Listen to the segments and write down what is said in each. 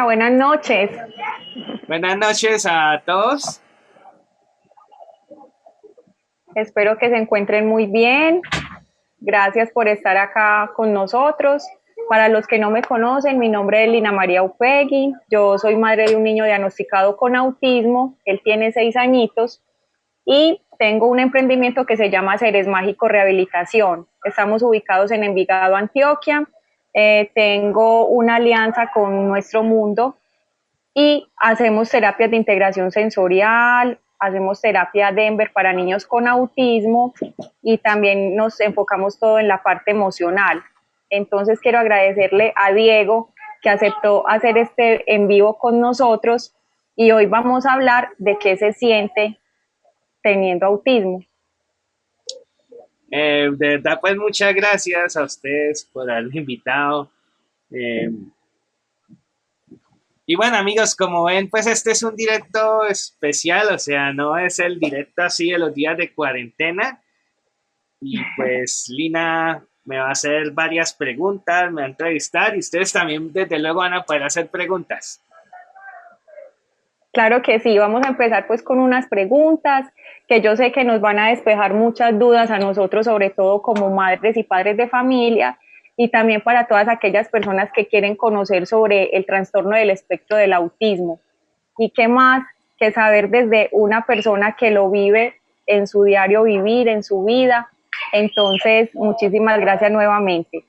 buenas noches. Buenas noches a todos. Espero que se encuentren muy bien. Gracias por estar acá con nosotros. Para los que no me conocen, mi nombre es Lina María Upegui. Yo soy madre de un niño diagnosticado con autismo. Él tiene 6 añitos y tengo un emprendimiento que se llama Seres Mágicos Rehabilitación. Estamos ubicados en Envigado, Antioquia. Tengo una alianza con Nuestro Mundo y hacemos terapias de integración sensorial, hacemos terapia Denver para niños con autismo y también nos enfocamos todo en la parte emocional. Entonces quiero agradecerle a Diego que aceptó hacer este en vivo con nosotros y hoy vamos a hablar de qué se siente teniendo autismo. De verdad, pues muchas gracias a ustedes por haberme invitado. Eh, y bueno, amigos, como ven, pues este es un directo especial, o sea, no es el directo así de los días de cuarentena. Y pues Lina me va a hacer varias preguntas, me va a entrevistar y ustedes también, desde luego, van a poder hacer preguntas. Claro que sí, vamos a empezar pues con unas preguntas que yo sé que nos van a despejar muchas dudas a nosotros, sobre todo como madres y padres de familia, y también para todas aquellas personas que quieren conocer sobre el trastorno del espectro del autismo. Y qué más que saber desde una persona que lo vive en su diario vivir, en su vida. Entonces, muchísimas gracias nuevamente.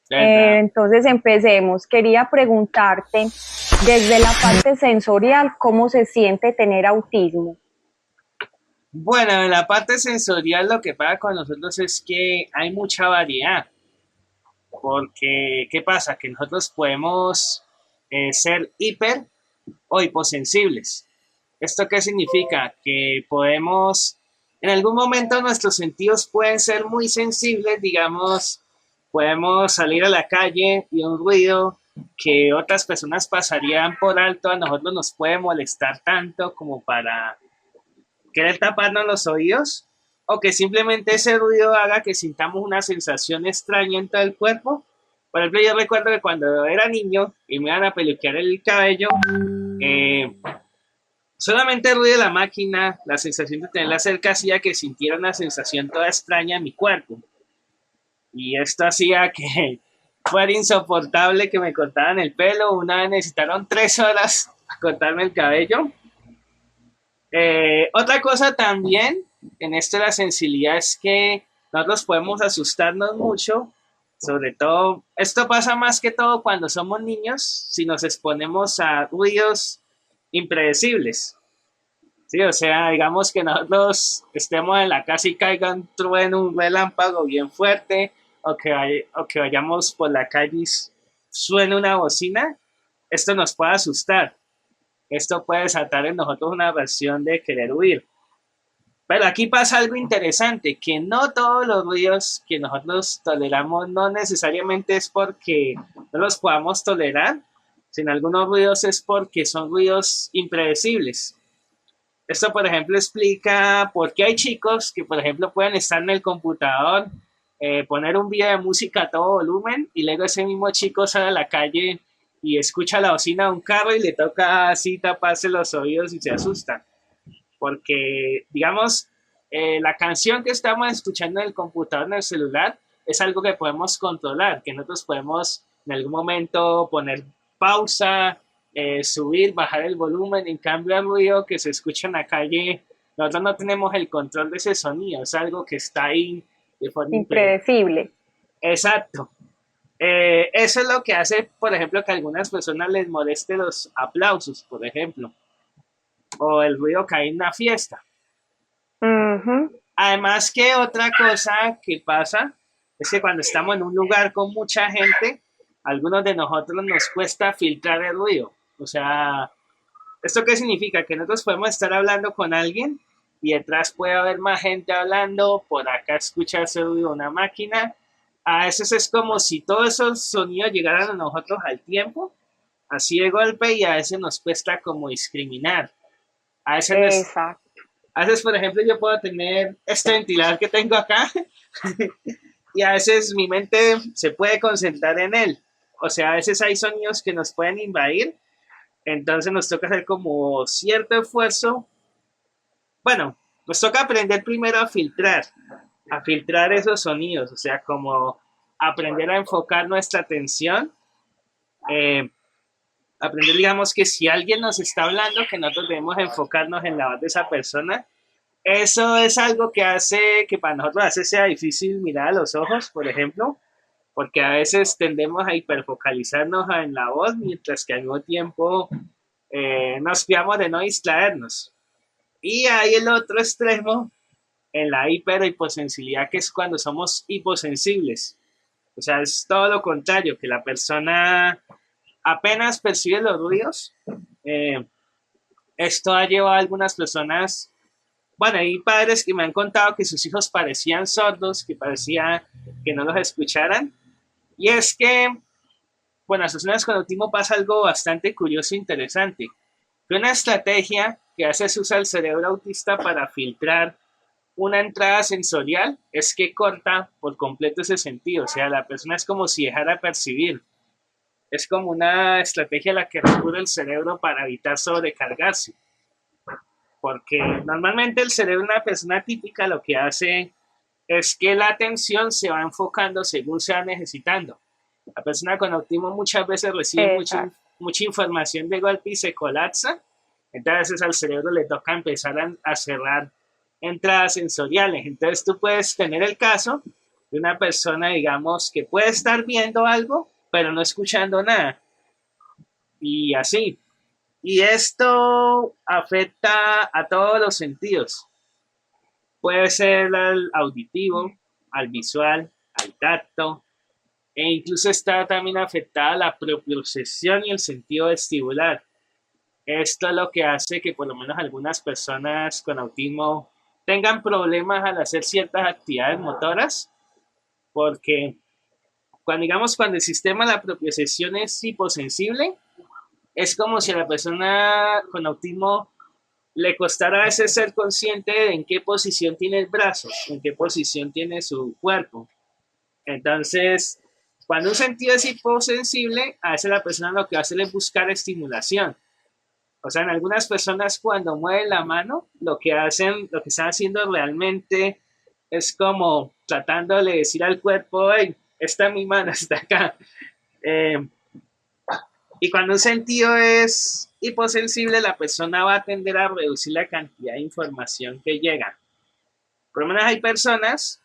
De verdad. Entonces empecemos. Quería preguntarte desde la parte sensorial, ¿cómo se siente tener autismo? Bueno, en la parte sensorial lo que pasa con nosotros es que hay mucha variedad. Porque, ¿qué pasa? Que nosotros podemos ser hiper o hiposensibles. ¿Esto qué significa? Que podemos, en algún momento nuestros sentidos pueden ser muy sensibles, digamos, podemos salir a la calle y un ruido que otras personas pasarían por alto a nosotros nos puede molestar tanto como para querer taparnos los oídos o que simplemente ese ruido haga que sintamos una sensación extraña en todo el cuerpo. Por ejemplo, yo recuerdo que cuando era niño y me iban a peluquear el cabello, eh, solamente el ruido de la máquina, la sensación de tenerla cerca hacía que sintiera una sensación toda extraña en mi cuerpo. Y esto hacía que fuera insoportable que me cortaran el pelo. Una vez necesitaron 3 horas a cortarme el cabello. Otra cosa también en esto de la sensibilidad es que nosotros podemos asustarnos mucho, sobre todo, esto pasa más que todo cuando somos niños, si nos exponemos a ruidos impredecibles. Sí, o sea, digamos que nosotros estemos en la casa y caiga un trueno, un relámpago bien fuerte, o que vayamos por la calle y suene una bocina, esto nos puede asustar. Esto puede desatar en nosotros una versión de querer huir. Pero aquí pasa algo interesante, que no todos los ruidos que nosotros toleramos no necesariamente es porque no los podamos tolerar, sino algunos ruidos es porque son ruidos impredecibles. Esto, por ejemplo, explica por qué hay chicos que, por ejemplo, pueden estar en el computador, poner un video de música a todo volumen y luego ese mismo chico sale a la calle y escucha la bocina de un carro y le toca así taparse los oídos y se asusta. Porque, digamos, la canción que estamos escuchando en el computador, en el celular, es algo que podemos controlar, que nosotros podemos en algún momento poner pausa, subir, bajar el volumen. En cambio, el ruido que se escucha en la calle, nosotros no tenemos el control de ese sonido, es algo que está ahí de forma impredecible. Impredecible. Exacto. Eso es lo que hace, por ejemplo, que a algunas personas les moleste los aplausos, por ejemplo, o el ruido que hay en una fiesta. Ujú. Además que otra cosa que pasa es que cuando estamos en un lugar con mucha gente, a algunos de nosotros nos cuesta filtrar el ruido. O sea, ¿esto qué significa? Que nosotros podemos estar hablando con alguien y detrás puede haber más gente hablando, por acá escucharse el ruido de una máquina. A veces es como si todos esos sonidos llegaran a nosotros al tiempo, así de golpe, y a veces nos cuesta como discriminar. A veces, Exacto. a veces, por ejemplo, yo puedo tener este ventilador que tengo acá y a veces mi mente se puede concentrar en él. o sea, a veces hay sonidos que nos pueden invadir, entonces nos toca hacer como cierto esfuerzo. Bueno, nos toca aprender primero a filtrar esos sonidos, o sea, como aprender a enfocar nuestra atención, eh, aprender, digamos, que si alguien nos está hablando, que nosotros debemos enfocarnos en la voz de esa persona. Eso es algo que hace que para nosotros a veces sea difícil mirar a los ojos, por ejemplo, porque a veces tendemos a hiperfocalizarnos en la voz, mientras que al mismo tiempo nos cuidamos de no distraernos. Y hay el otro extremo en la hiper o hiposensibilidad, que es cuando somos hiposensibles. O sea, es todo lo contrario, que la persona apenas percibe los ruidos. Eh, Esto ha llevado a algunas personas, bueno, hay padres que me han contado que sus hijos parecían sordos, que parecía que no los escucharan. Y es que, bueno, a las personas con autismo pasa algo bastante curioso e interesante. Que una estrategia que hace usa el cerebro autista para filtrar una entrada sensorial es que corta por completo ese sentido. O sea, la persona es como si dejara percibir. Es como una estrategia a la que recurre el cerebro para evitar sobrecargarse. Porque normalmente el cerebro de una persona típica lo que hace es que la atención se va enfocando según se va necesitando. La persona con autismo muchas veces recibe mucha información de golpe y se colapsa. Entonces al cerebro le toca empezar a cerrar entradas sensoriales. Entonces tú puedes tener el caso de una persona, digamos, que puede estar viendo algo, pero no escuchando nada. Y así. Y esto afecta a todos los sentidos. Puede ser al auditivo, al visual, al tacto, e incluso está también afectada la propiocepción y el sentido vestibular. Esto es lo que hace que por lo menos algunas personas con autismo tengan problemas al hacer ciertas actividades motoras, porque cuando el sistema de la propiocepción es hiposensible, es como si a la persona con autismo le costara a veces ser consciente de en qué posición tiene el brazo, en qué posición tiene su cuerpo. Entonces, cuando un sentido es hiposensible, a veces la persona lo que hace es buscar estimulación. O sea, en algunas personas cuando mueven la mano, lo que están haciendo realmente es como tratándole de decir al cuerpo, hey, está mi mano, está acá. Eh, y cuando un sentido es hiposensible, la persona va a tender a reducir la cantidad de información que llega. Por lo menos hay personas,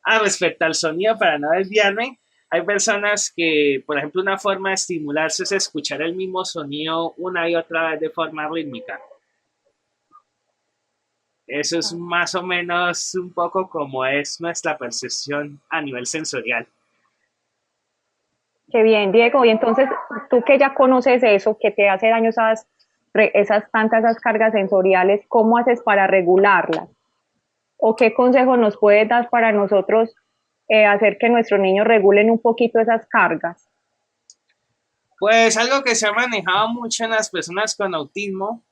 respecto al sonido, para no desviarme, hay personas que, por ejemplo, una forma de estimularse es escuchar el mismo sonido una y otra vez de forma rítmica. Eso es más o menos un poco como es nuestra percepción a nivel sensorial. Qué bien, Diego. Y entonces, tú que ya conoces eso, que te hace daño esas cargas sensoriales, ¿cómo haces para regularlas? ¿O qué consejos nos puedes dar para nosotros hacer que nuestros niños regulen un poquito esas cargas? Pues algo que se ha manejado mucho en las personas con autismo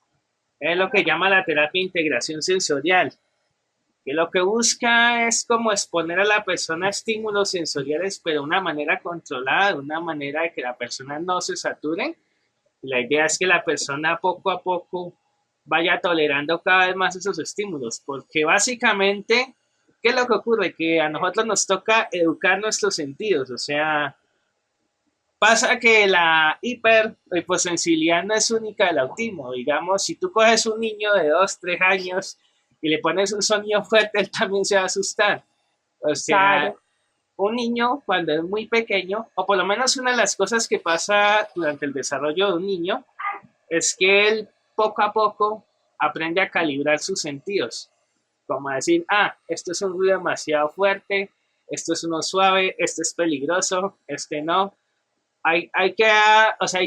es lo que llama la terapia de integración sensorial, que lo que busca es como exponer a la persona a estímulos sensoriales, pero de una manera controlada, de una manera de que la persona no se sature. La idea es que la persona poco a poco vaya tolerando cada vez más esos estímulos, porque básicamente, ¿qué es lo que ocurre? Que a nosotros nos toca educar nuestros sentidos, o sea, pasa que la hipersensibilidad no es única del autismo. Digamos, si tú coges un niño de 2, 3 años y le pones un sonido fuerte, él también se va a asustar. O sea, claro, un niño cuando es muy pequeño, o por lo menos una de las cosas que pasa durante el desarrollo de un niño, es que él poco a poco aprende a calibrar sus sentidos. Como a decir, esto es un ruido demasiado fuerte, esto es uno suave, esto es peligroso, este no. Ahí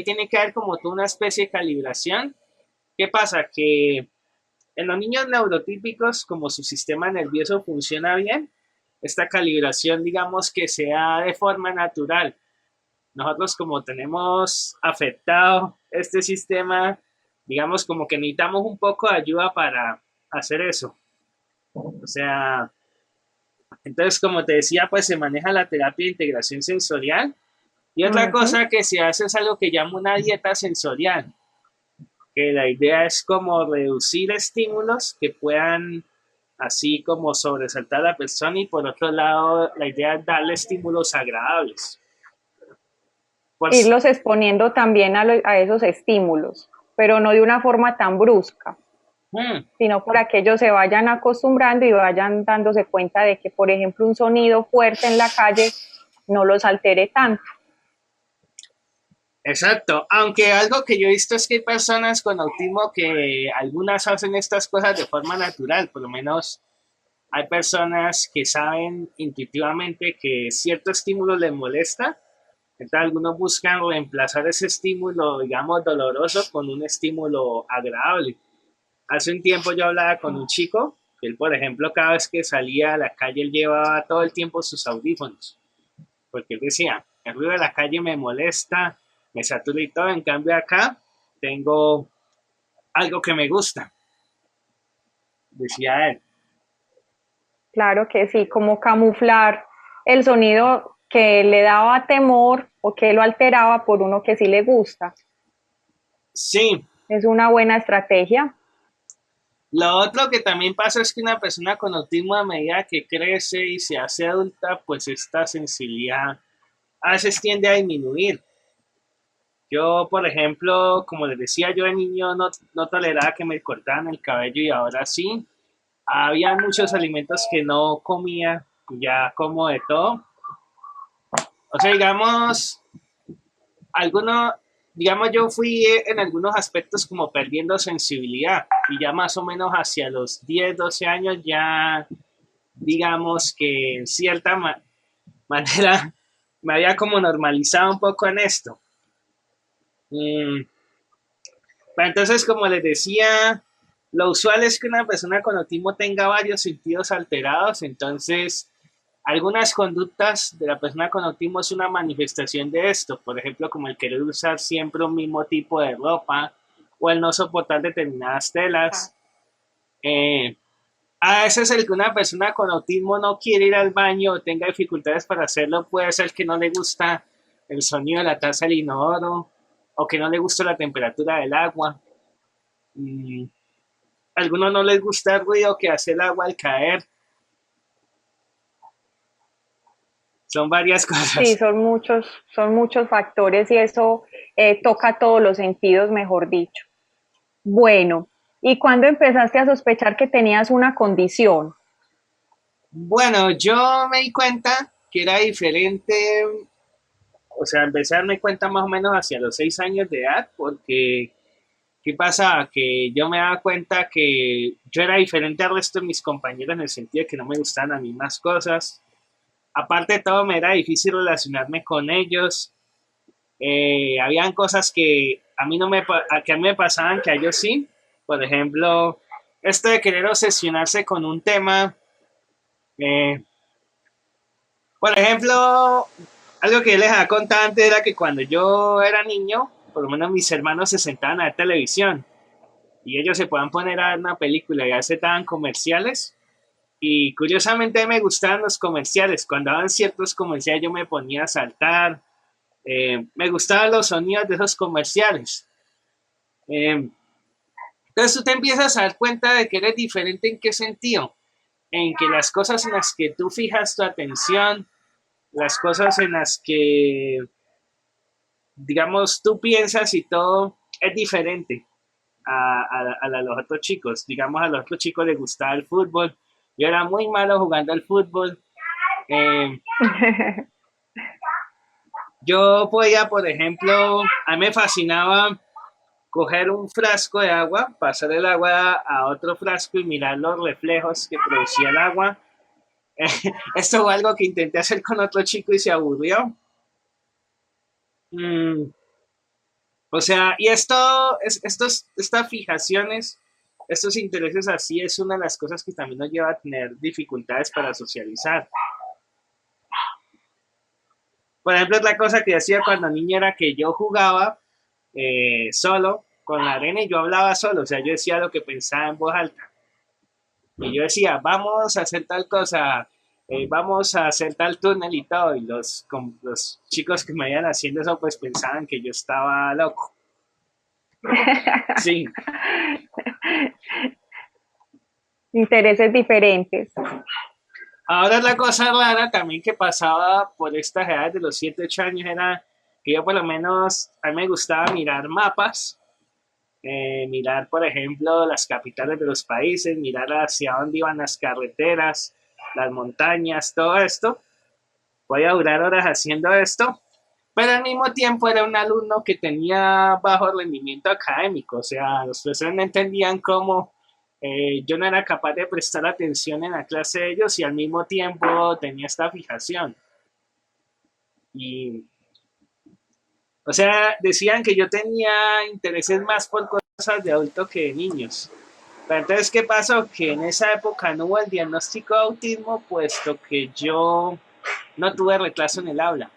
tiene que haber como toda una especie de calibración. ¿Qué pasa? Que en los niños neurotípicos, como su sistema nervioso funciona bien, esta calibración, digamos que sea de forma natural. Nosotros como tenemos afectado este sistema, digamos como que necesitamos un poco de ayuda para hacer eso. O sea, entonces como te decía, pues se maneja la terapia de integración sensorial, Y otra Ujú. cosa que se hace es algo que llamo una dieta sensorial, que la idea es como reducir estímulos que puedan así como sobresaltar a la persona y por otro lado la idea es darle estímulos agradables. Pues, Irlos exponiendo también a esos estímulos, pero no de una forma tan brusca, hmm, sino para que ellos se vayan acostumbrando y vayan dándose cuenta de que, por ejemplo, un sonido fuerte en la calle no los altere tanto. exacto, aunque algo que yo he visto es que hay personas con autismo que algunas hacen estas cosas de forma natural, por lo menos hay personas que saben intuitivamente que cierto estímulo les molesta, entonces algunos buscan reemplazar ese estímulo, digamos, doloroso con un estímulo agradable. Hace un tiempo yo hablaba con un chico, que él, por ejemplo, cada vez que salía a la calle, él llevaba todo el tiempo sus audífonos, porque él decía, el ruido de la calle me molesta, me satura y todo, en cambio acá tengo algo que me gusta, decía él. Claro que sí, como camuflar el sonido que le daba temor o que lo alteraba por uno que sí le gusta. Sí, Es una buena estrategia. lo otro que también pasa es que una persona con autismo a medida que crece y se hace adulta, pues esta sensibilidad a veces tiende a disminuir. Yo, por ejemplo, como les decía, yo de niño no toleraba que me cortaran el cabello y ahora sí. Había muchos alimentos que no comía, ya como de todo. O sea, algunos, digamos, yo fui en algunos aspectos como perdiendo sensibilidad y ya más o menos hacia los 10 12 años ya, digamos que en cierta manera me había como normalizado un poco en esto. Mm, pero entonces, como les decía, lo usual es que una persona con autismo tenga varios sentidos alterados, entonces algunas conductas de la persona con autismo es una manifestación de esto, por ejemplo, como el querer usar siempre un mismo tipo de ropa o el no soportar determinadas telas. Eh, a veces el que una persona con autismo no quiere ir al baño o tenga dificultades para hacerlo puede ser que no le gusta el sonido de la taza del inodoro o que no le gusta la temperatura del agua. Mm, a algunos no les gusta el ruido que hace el agua al caer. Son varias Sí, cosas. son muchos factores y eso toca todos los sentidos, mejor dicho. Bueno, ¿y cuándo empezaste a sospechar que tenías una condición? Bueno, yo me di cuenta que era diferente, o sea, empecé a darme cuenta más o menos hacia los 6 años de edad, porque ¿qué pasa? Que yo me daba cuenta que yo era diferente al resto de mis compañeros en el sentido de que no me gustaban las mismas cosas. Aparte de todo, me era difícil relacionarme con ellos. Habían cosas que a mí no me, que a mí me pasaban que a ellos sí. Por ejemplo, esto de querer obsesionarse con un tema. eh, por ejemplo, algo que les había contado antes era que cuando yo era niño, por lo menos mis hermanos se sentaban a ver televisión y ellos se puedan poner a ver una película y a veces daban comerciales. Y curiosamente me gustaban los comerciales. Cuando daban ciertos comerciales yo me ponía a saltar. Me gustaban los sonidos de esos comerciales. Eh, entonces tú te empiezas a dar cuenta de que eres diferente en qué sentido. En que las cosas en las que tú fijas tu atención, las cosas en las que, digamos, tú piensas y todo es diferente a los otros chicos. Digamos, a los otros chicos les gustaba el fútbol. Yo era muy malo jugando al fútbol. Eh, yo podía, por ejemplo, a mí me fascinaba coger un frasco de agua, pasar el agua a otro frasco y mirar los reflejos que producía el agua. Esto fue algo que intenté hacer con otro chico y se aburrió. Mm, o sea, y estas fijaciones, estos intereses así es una de las cosas que también nos lleva a tener dificultades para socializar. Por ejemplo, otra cosa que hacía cuando niño era que yo jugaba solo con la arena y yo hablaba solo, o sea, yo decía lo que pensaba en voz alta. Y yo decía, vamos a hacer tal cosa. vamos a hacer tal túnel y todo, y los chicos que me iban haciendo eso pues pensaban que yo estaba loco. Sí. Intereses diferentes. Ahora la cosa rara también que pasaba por estas edades de los 7 8 años era que yo por lo menos, a mí me gustaba mirar mapas, mirar por ejemplo las capitales de los países, mirar hacia dónde iban las carreteras, las montañas, todo esto. Voy a durar horas haciendo esto, pero al mismo tiempo era un alumno que tenía bajo rendimiento académico, o sea, los profesores no entendían cómo yo no era capaz de prestar atención en la clase de ellos y al mismo tiempo tenía esta fijación. Y, o sea, decían que yo tenía intereses más por cosas de adulto que de niños. Pero entonces, ¿qué pasó? Que en esa época no hubo el diagnóstico de autismo, puesto que yo no tuve retraso en el habla.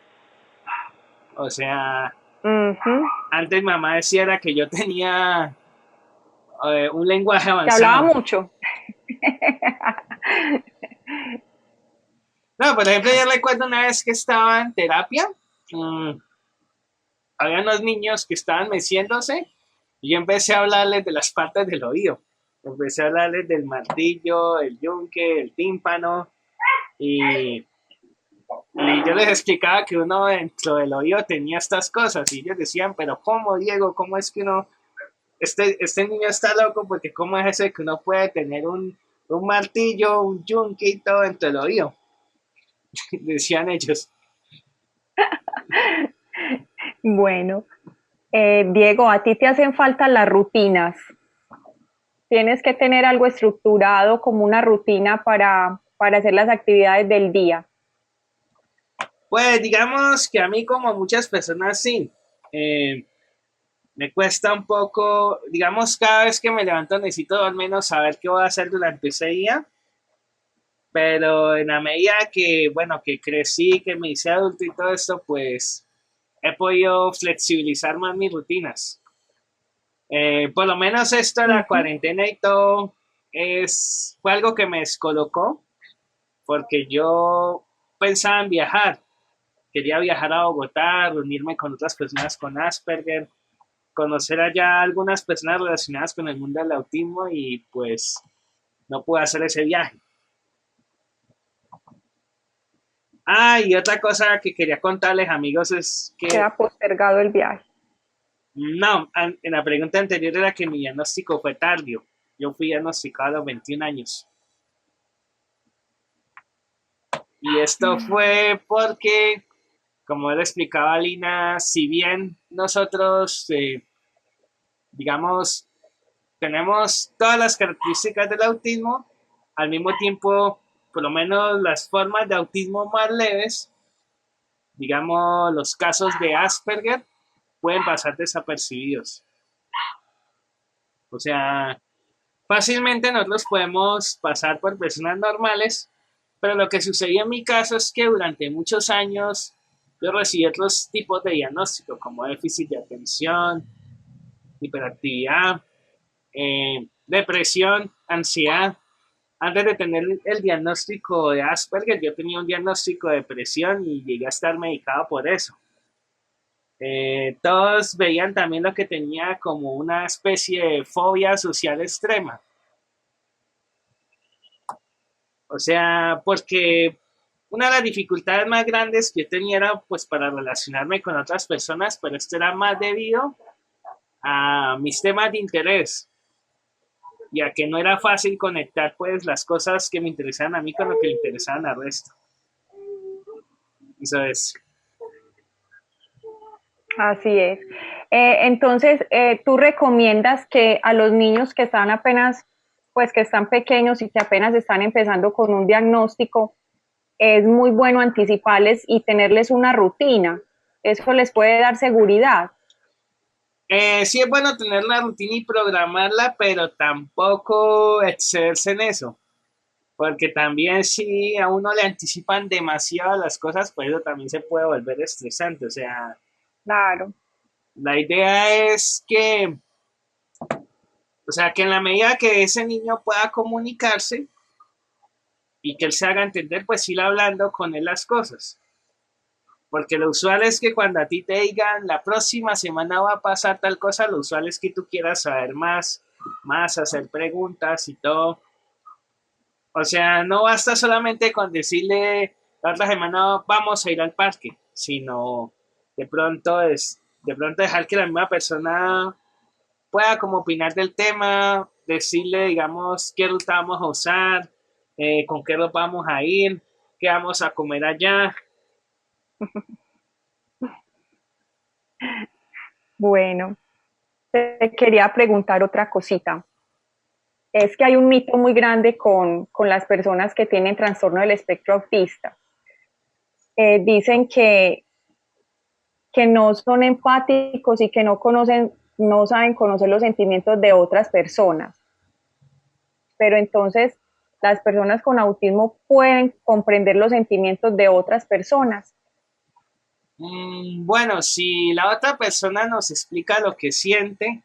O sea, antes mi mamá decía era que yo tenía un lenguaje Te hablaba avanzado. mucho. No, por ejemplo, yo recuerdo una vez que estaba en terapia, había unos niños que estaban meciéndose y yo empecé a hablarles de las partes del oído. Empecé a hablarles del martillo, el yunque, el tímpano y yo les explicaba que uno dentro del oído tenía estas cosas y ellos decían, pero ¿cómo, Diego? ¿Cómo es que uno este niño está loco porque cómo es eso de que uno puede tener un martillo, un yunque y todo dentro del oído? Decían ellos. Bueno, Diego, a ti te hacen falta las rutinas. Tienes que tener algo estructurado como una rutina para hacer las actividades del día. Pues digamos que a mí como muchas personas sí. Me cuesta un poco, digamos, cada vez que me levanto necesito al menos saber qué voy a hacer durante ese día, pero en la medida que, bueno, que crecí, que me hice adulto y todo esto, pues he podido flexibilizar más mis rutinas. Por lo menos esto de la cuarentena y todo fue algo que me descolocó porque yo pensaba en viajar. Quería viajar a Bogotá, reunirme con otras personas con Asperger, conocer allá algunas personas relacionadas con el mundo del autismo y pues no pude hacer ese viaje. Ah, y otra cosa que quería contarles amigos es que Queda postergado el viaje. no, en la pregunta anterior era que mi diagnóstico fue tardío. Yo fui diagnosticado a los 21 años. Y esto fue porque, como le explicaba Lina, si bien nosotros, digamos, tenemos todas las características del autismo, al mismo tiempo, por lo menos las formas de autismo más leves, digamos, los casos de Asperger, pueden pasar desapercibidos. O sea, fácilmente nosotros podemos pasar por personas normales, pero lo que sucedió en mi caso es que durante muchos años yo recibí otros tipos de diagnóstico, como déficit de atención, hiperactividad, depresión, ansiedad. Antes de tener el diagnóstico de Asperger, yo tenía un diagnóstico de depresión y llegué a estar medicado por eso. Todos veían también lo que tenía como una especie de fobia social extrema. O sea, porque una de las dificultades más grandes que yo tenía era pues para relacionarme con otras personas, pero esto era más debido a mis temas de interés, ya que no era fácil conectar pues las cosas que me interesaban a mí con lo que le interesaban al resto. Eso es. Así es. Entonces, ¿tú recomiendas que a los niños que están apenas, pues que están pequeños y que apenas están empezando con un diagnóstico, es muy bueno anticiparles y tenerles una rutina? Eso les puede dar seguridad. Sí es bueno tener la rutina y programarla, pero tampoco excederse en eso. Porque también si a uno le anticipan demasiado las cosas, pues eso también se puede volver estresante. O sea, Claro. la idea es que, o sea, que en la medida que ese niño pueda comunicarse, y que él se haga entender, pues ir hablando con él las cosas. Porque lo usual es que cuando a ti te digan la próxima semana va a pasar tal cosa, lo usual es que tú quieras saber más, hacer preguntas y todo. O sea, no basta solamente con decirle la otra semana vamos a ir al parque, sino de pronto dejar que la misma persona pueda como opinar del tema, decirle, digamos, qué ruta vamos a usar, con qué ropa vamos a ir, qué vamos a comer allá. Bueno, te quería preguntar otra cosita. Es que hay un mito muy grande con las personas que tienen trastorno del espectro autista. Dicen que no son empáticos y que no conocen, no saben conocer los sentimientos de otras personas. Pero entonces, las personas con autismo pueden comprender los sentimientos de otras personas. Bueno, si la otra persona nos explica lo que siente,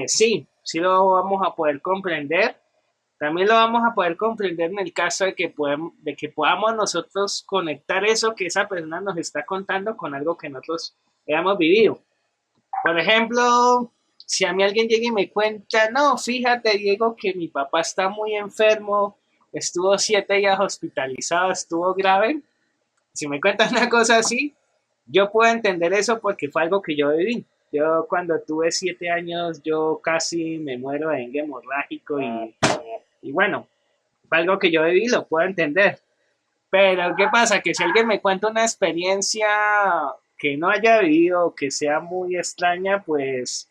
sí lo vamos a poder comprender. También lo vamos a poder comprender en el caso de que podamos nosotros conectar eso que esa persona nos está contando con algo que nosotros hayamos vivido. Por ejemplo, si a mí alguien llega y me cuenta, no, fíjate, Diego, que mi papá está muy enfermo, estuvo 7 días hospitalizado, estuvo grave. Si me cuentas una cosa así, yo puedo entender eso porque fue algo que yo viví. Yo cuando tuve 7 años, yo casi me muero de dengue hemorrágico y bueno, fue algo que yo viví, lo puedo entender. Pero ¿qué pasa? Que si alguien me cuenta una experiencia que no haya vivido, que sea muy extraña, pues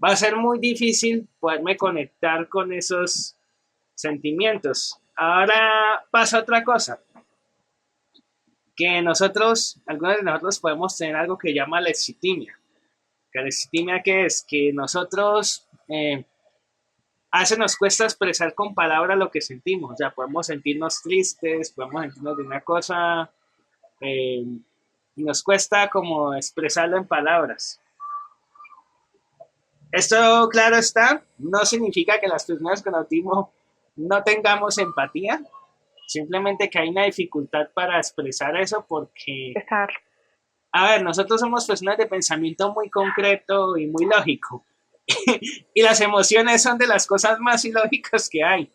va a ser muy difícil poderme conectar con esos sentimientos. Ahora pasa otra cosa, que nosotros, algunos de nosotros podemos tener algo que llama lexitimia. ¿Que lexitimia qué es? Que nosotros a veces nos cuesta expresar con palabras lo que sentimos. O sea, podemos sentirnos tristes, podemos sentirnos de una cosa y nos cuesta como expresarlo en palabras. Esto, claro está, no significa que las personas con autismo no tengamos empatía, simplemente que hay una dificultad para expresar eso porque, Estar. a ver, nosotros somos personas de pensamiento muy concreto y muy lógico. Y las emociones son de las cosas más ilógicas que hay.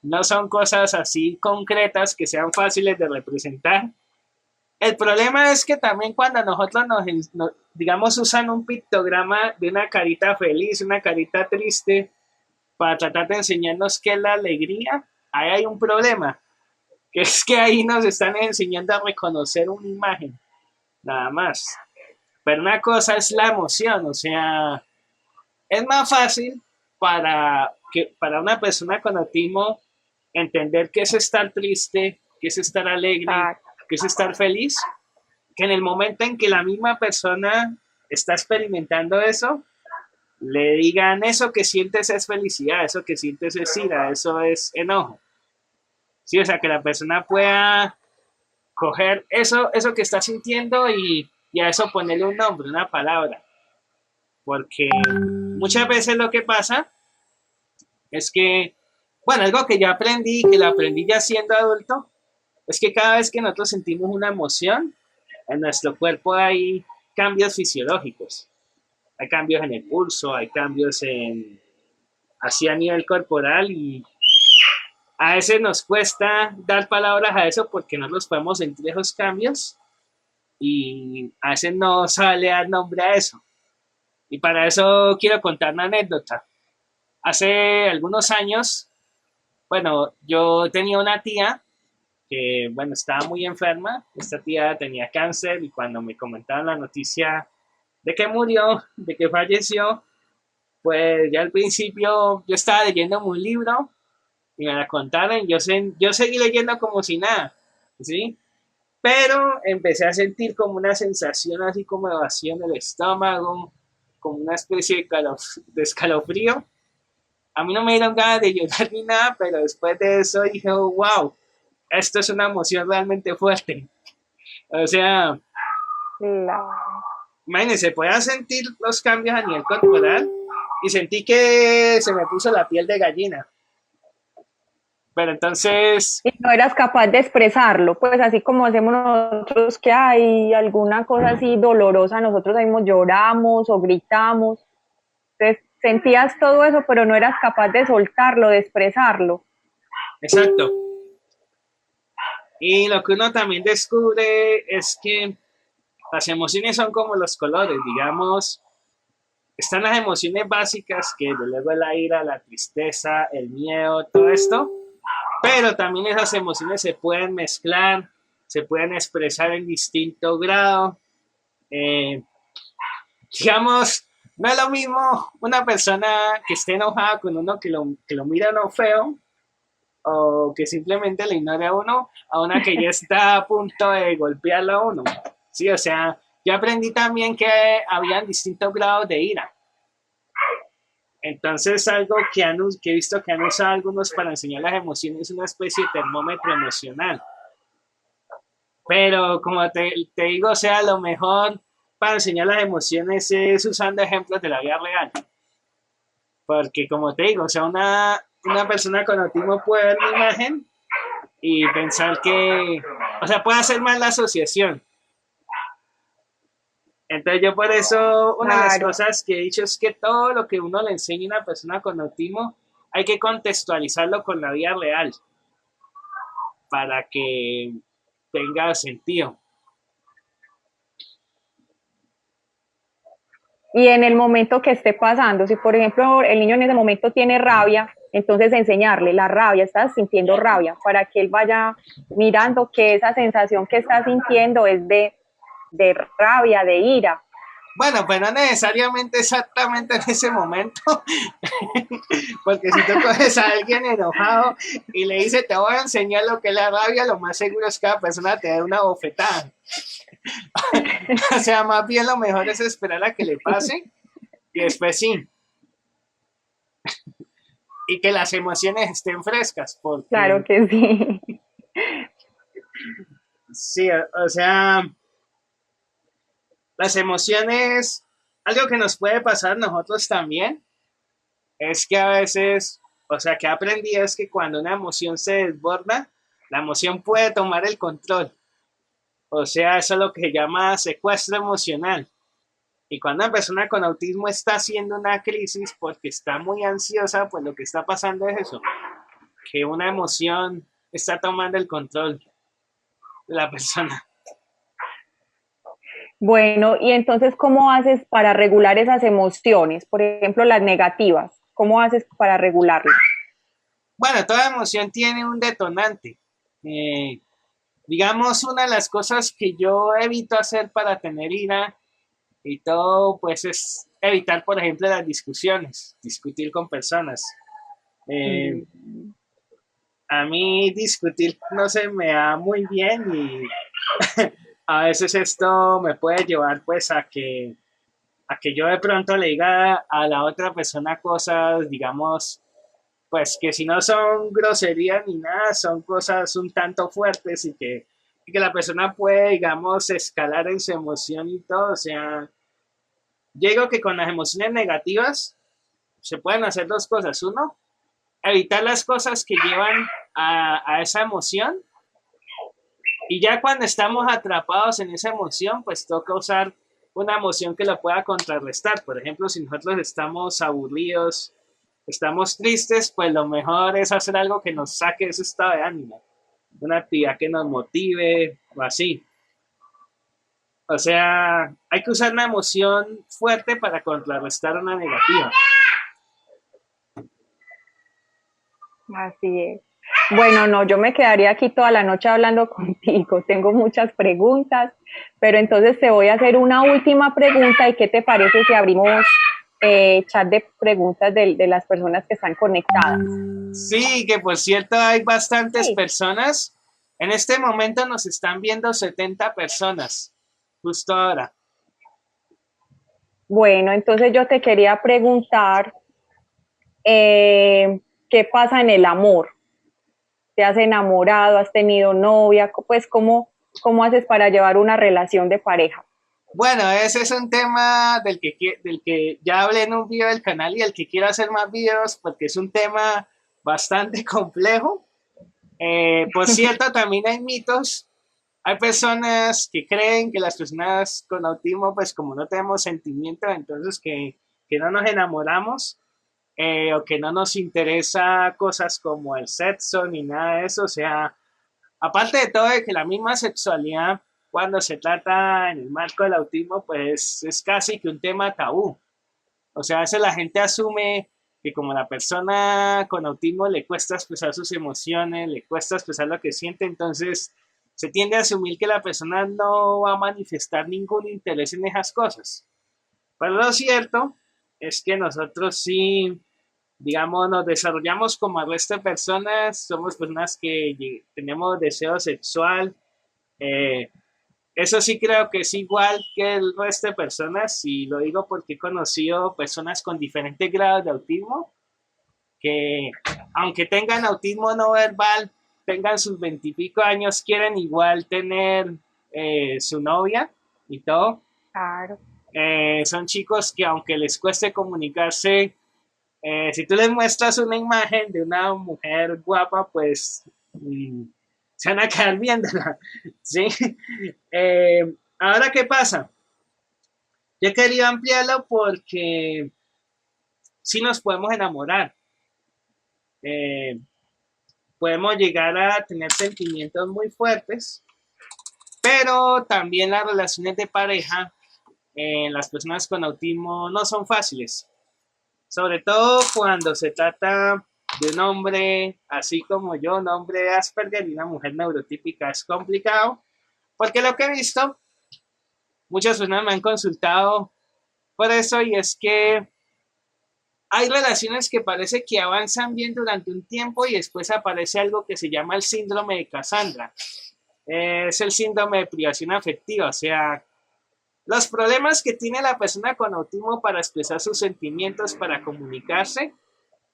No son cosas así concretas que sean fáciles de representar. El problema es que también cuando nosotros digamos, usan un pictograma de una carita feliz, una carita triste, para tratar de enseñarnos qué es la alegría, ahí hay un problema, que es que ahí nos están enseñando a reconocer una imagen, nada más. Pero una cosa es la emoción, o sea, es más fácil para una persona con autismo entender qué es estar triste, qué es estar alegre, qué es estar feliz, que en el momento en que la misma persona está experimentando eso, le digan eso que sientes es felicidad, eso que sientes es ira, eso es enojo. Sí, o sea, que la persona pueda coger eso que está sintiendo y a eso ponerle un nombre, una palabra. Porque muchas veces lo que pasa es que, bueno, algo que yo aprendí, que lo aprendí ya siendo adulto, es que cada vez que nosotros sentimos una emoción, en nuestro cuerpo hay cambios fisiológicos. Hay cambios en el pulso, hay cambios así a nivel corporal y a veces nos cuesta dar palabras a eso porque no los podemos sentir esos cambios y a veces no sale dar nombre a eso. Y para eso quiero contar una anécdota. Hace algunos años, bueno, yo tenía una tía que, bueno, estaba muy enferma. Esta tía tenía cáncer y cuando me comentaron la noticia de que murió, de que falleció, pues ya al principio yo estaba leyendo un libro y me la contaron y yo seguí leyendo como si nada, ¿sí? Pero empecé a sentir como una sensación así como de vacío en el estómago, como una especie de escalofrío. A mí no me dieron ganas de llorar ni nada, pero después de eso dije, oh, wow, esto es una emoción realmente fuerte. O sea, imagínense, podía sentir los cambios a nivel corporal y sentí que se me puso la piel de gallina. Pero entonces, Y no eras capaz de expresarlo, pues así como hacemos nosotros que hay alguna cosa así dolorosa, nosotros ahí lloramos o gritamos. Entonces sentías todo eso, pero no eras capaz de soltarlo, de expresarlo. exacto. Y lo que uno también descubre es que las emociones son como los colores, digamos, están las emociones básicas, que desde luego es la ira, la tristeza, el miedo, todo esto, pero también esas emociones se pueden mezclar, se pueden expresar en distinto grado. Eh, digamos, no es lo mismo una persona que esté enojada con uno que lo mira no feo, o que simplemente le ignore a una que ya está a punto de golpearlo a uno. Sí, o sea, yo aprendí también que habían distintos grados de ira. Entonces, algo que he visto que han usado algunos para enseñar las emociones es una especie de termómetro emocional. Pero como te digo, o sea, lo mejor para enseñar las emociones es usando ejemplos de la vida real. Porque como te digo, o sea, una persona con autismo puede ver una imagen y pensar que, o sea, puede hacer mal la asociación. Entonces yo por eso, una de las Claro. cosas que he dicho es que todo lo que uno le enseña a una persona con autismo hay que contextualizarlo con la vida real para que tenga sentido. Y en el momento que esté pasando, si por ejemplo el niño en ese momento tiene rabia, entonces enseñarle la rabia, estás sintiendo rabia, para que él vaya mirando que esa sensación que está sintiendo es de rabia, de ira. Bueno, pues no necesariamente exactamente en ese momento, porque si tú coges a alguien enojado y le dices te voy a enseñar lo que es la rabia, lo más seguro es que la persona te dé una bofetada. O sea, más bien lo mejor es esperar a que le pase y después sí. Y que las emociones estén frescas, Claro porque que sí. sí, o sea, las emociones, algo que nos puede pasar a nosotros también, es que a veces, o sea, que aprendí es que cuando una emoción se desborda, la emoción puede tomar el control. O sea, eso es lo que se llama secuestro emocional. Y cuando una persona con autismo está haciendo una crisis porque está muy ansiosa, pues lo que está pasando es eso, que una emoción está tomando el control de la persona. Bueno, y entonces, ¿cómo haces para regular esas emociones? Por ejemplo, las negativas. ¿Cómo haces para regularlas? Bueno, toda emoción tiene un detonante. Eh, digamos, una de las cosas que yo evito hacer para tener ira y todo, pues es evitar, por ejemplo, las discusiones, discutir con personas. Eh, Mm. a mí discutir no se me da muy bien y a veces esto me puede llevar pues a que yo de pronto le diga a la otra persona cosas, digamos, pues que si no son groserías ni nada, son cosas un tanto fuertes y que la persona puede, digamos, escalar en su emoción y todo. O sea, yo digo que con las emociones negativas se pueden hacer dos cosas. Uno, evitar las cosas que llevan a esa emoción. Y ya cuando estamos atrapados en esa emoción, pues toca usar una emoción que la pueda contrarrestar. Por ejemplo, si nosotros estamos aburridos, estamos tristes, pues lo mejor es hacer algo que nos saque de ese estado de ánimo. Una actividad que nos motive o así. O sea, hay que usar una emoción fuerte para contrarrestar una negativa. Así es. Bueno, no, yo me quedaría aquí toda la noche hablando contigo. Tengo muchas preguntas, pero entonces te voy a hacer una última pregunta y ¿qué te parece si abrimos chat de preguntas de las personas que están conectadas? Sí, que por cierto hay bastantes Sí. personas. En este momento nos están viendo 70 personas, justo ahora. Bueno, entonces yo te quería preguntar, ¿qué pasa en el amor? ¿Te has enamorado? ¿Has tenido novia? Pues, ¿cómo haces para llevar una relación de pareja? Bueno, ese es un tema del que ya hablé en un video del canal y el que quiero hacer más videos porque es un tema bastante complejo. Por cierto, también hay mitos. Hay personas que creen que las personas con autismo, pues como no tenemos sentimientos, entonces que no nos enamoramos o que no nos interesa cosas como el sexo ni nada de eso. O sea, aparte de todo, de que la misma sexualidad, cuando se trata en el marco del autismo, pues es casi que un tema tabú. O sea, a veces la gente asume que como la persona con autismo le cuesta expresar sus emociones, le cuesta expresar lo que siente, entonces se tiende a asumir que la persona no va a manifestar ningún interés en esas cosas. Pero lo cierto es que nosotros sí, digamos, nos desarrollamos como el resto de personas, somos personas que tenemos deseo sexual, eh, eso sí creo que es igual que el resto de personas, y lo digo porque he conocido personas con diferentes grados de autismo, que aunque tengan autismo no verbal, tengan sus veintipico años, quieren igual tener su novia y todo. Claro. Son chicos que aunque les cueste comunicarse, si tú les muestras una imagen de una mujer guapa, pues se van a quedar viéndola. ¿Sí? Ahora, ¿qué pasa? Yo quería ampliarlo porque sí nos podemos enamorar. Eh, Podemos llegar a tener sentimientos muy fuertes, pero también las relaciones de pareja en las personas con autismo no son fáciles. Sobre todo cuando se trata de un hombre así como yo, un hombre Asperger y una mujer neurotípica, es complicado, porque lo que he visto, muchas personas me han consultado por eso, y es que hay relaciones que parece que avanzan bien durante un tiempo y después aparece algo que se llama el síndrome de Cassandra. Es el síndrome de privación afectiva, o sea, los problemas que tiene la persona con autismo para expresar sus sentimientos, para comunicarse,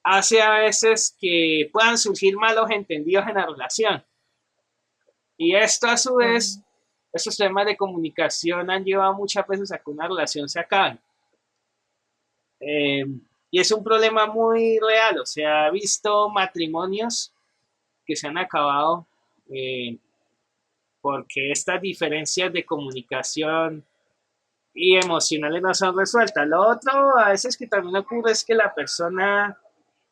hace a veces que puedan surgir malos entendidos en la relación. Y esto a su vez, estos temas de comunicación han llevado muchas veces a que una relación se acabe. Eh, y es un problema muy real, o sea, he visto matrimonios que se han acabado eh, porque estas diferencias de comunicación y emocionales no son resueltas. Lo otro a veces que también ocurre es que la persona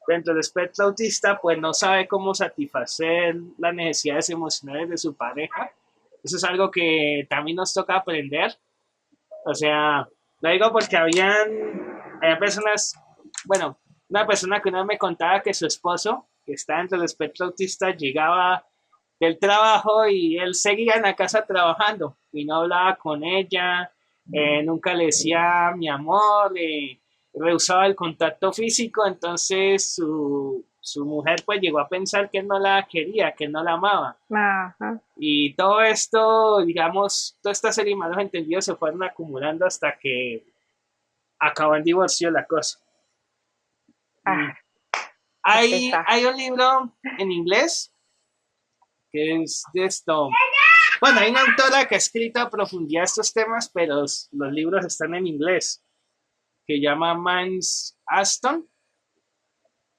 dentro del espectro autista pues no sabe cómo satisfacer las necesidades emocionales de su pareja. Eso es algo que también nos toca aprender. O sea, lo digo porque había personas, bueno, una persona que una vez me contaba que su esposo, que está dentro del espectro autista, llegaba del trabajo y él seguía en la casa trabajando y no hablaba con ella, nunca le decía mi amor, rehusaba el contacto físico, entonces su mujer pues llegó a pensar que él no la quería, que él no la amaba. Ajá. Y todo esto, digamos, toda esta serie de malos entendidos se fueron acumulando hasta que acabó en divorcio la cosa. Mm. Ah, qué Hay, pesar. hay un libro en inglés que es de esto. Bueno, hay una autora que ha escrito a profundidad estos temas, pero los libros están en inglés, que llama Mans Aston.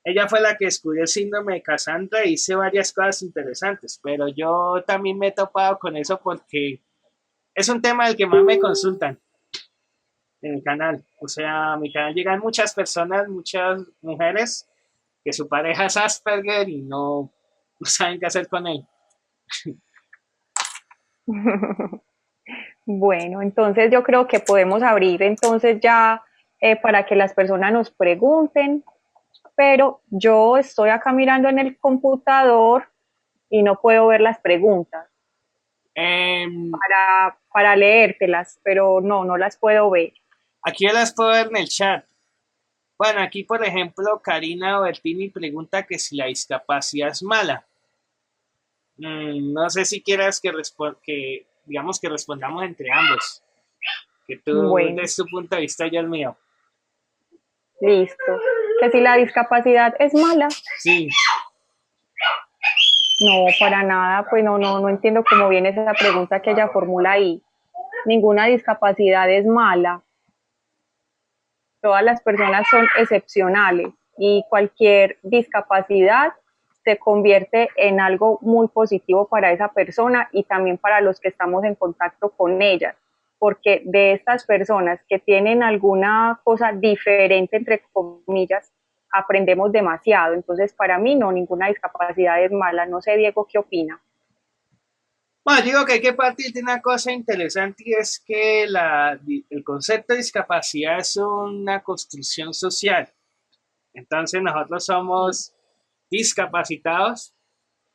Ella fue la que descubrió el síndrome de Cassandra y hice varias cosas interesantes, pero yo también me he topado con eso porque es un tema del que más me consultan en el canal. O sea, a mi canal llegan muchas personas, muchas mujeres, que su pareja es Asperger y no saben qué hacer con él. Bueno, entonces yo creo que podemos abrir entonces ya para que las personas nos pregunten, pero yo estoy acá mirando en el computador y no puedo ver las preguntas Eh, para leértelas, pero no, no las puedo ver. Aquí las puedo ver en el chat. Bueno, aquí por ejemplo, Karina Bertini pregunta que si la discapacidad es mala. No sé si quieras que digamos que respondamos entre ambos. Que tú Bueno, des tu punto de vista y yo el mío. listo. Que si la discapacidad es mala, Sí, no, para nada, pues no, no, no entiendo cómo viene esa pregunta que ella formula ahí. Ninguna discapacidad es mala. Todas las personas son excepcionales y cualquier discapacidad se convierte en algo muy positivo para esa persona y también para los que estamos en contacto con ellas, porque de estas personas que tienen alguna cosa diferente, entre comillas, aprendemos demasiado. Entonces, para mí no, ninguna discapacidad es mala. No sé, Diego, ¿qué opina? Bueno, digo que hay que partir de una cosa interesante y es que el concepto de discapacidad es una construcción social. Entonces nosotros somos discapacitados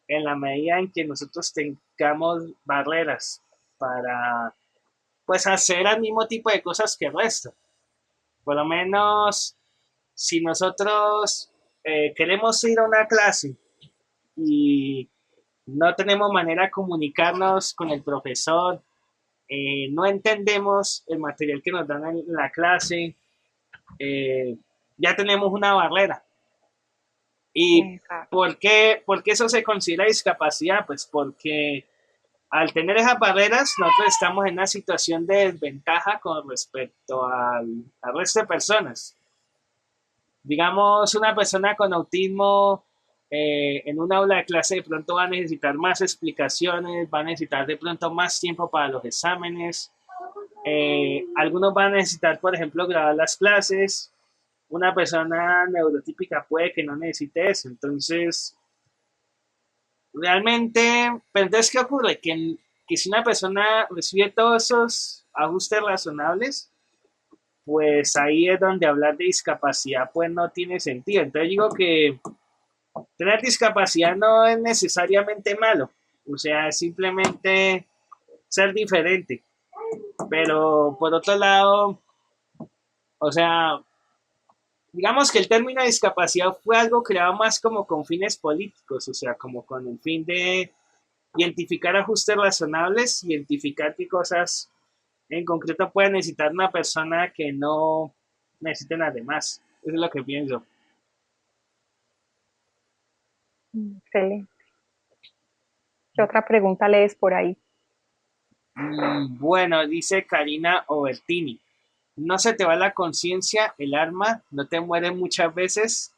en la medida en que nosotros tengamos barreras para pues hacer el mismo tipo de cosas que el resto. Por lo menos si nosotros queremos ir a una clase y no tenemos manera de comunicarnos con el profesor, no entendemos el material que nos dan en la clase, eh, ya tenemos una barrera. ¿Y Exacto. por qué eso se considera discapacidad? Pues porque al tener esas barreras, nosotros estamos en una situación de desventaja con respecto al resto de personas. Digamos, una persona con autismo en un aula de clase de pronto va a necesitar más explicaciones, va a necesitar de pronto más tiempo para los exámenes. Algunos van a necesitar, por ejemplo, grabar las clases. Una persona neurotípica puede que no necesite eso. Entonces, realmente, pero entonces, ¿qué ocurre? Que si una persona recibe todos esos ajustes razonables, pues ahí es donde hablar de discapacidad pues no tiene sentido. Entonces digo que tener discapacidad no es necesariamente malo, o sea, es simplemente ser diferente. Pero por otro lado, o sea, digamos que el término discapacidad fue algo creado más como con fines políticos, o sea, como con el fin de identificar ajustes razonables, identificar qué cosas en concreto puede necesitar una persona que no necesite las demás. Eso es lo que pienso. Excelente. ¿Qué otra pregunta lees por ahí? Bueno, dice Karina Obertini. No se te va la conciencia, el arma, no te muere muchas veces.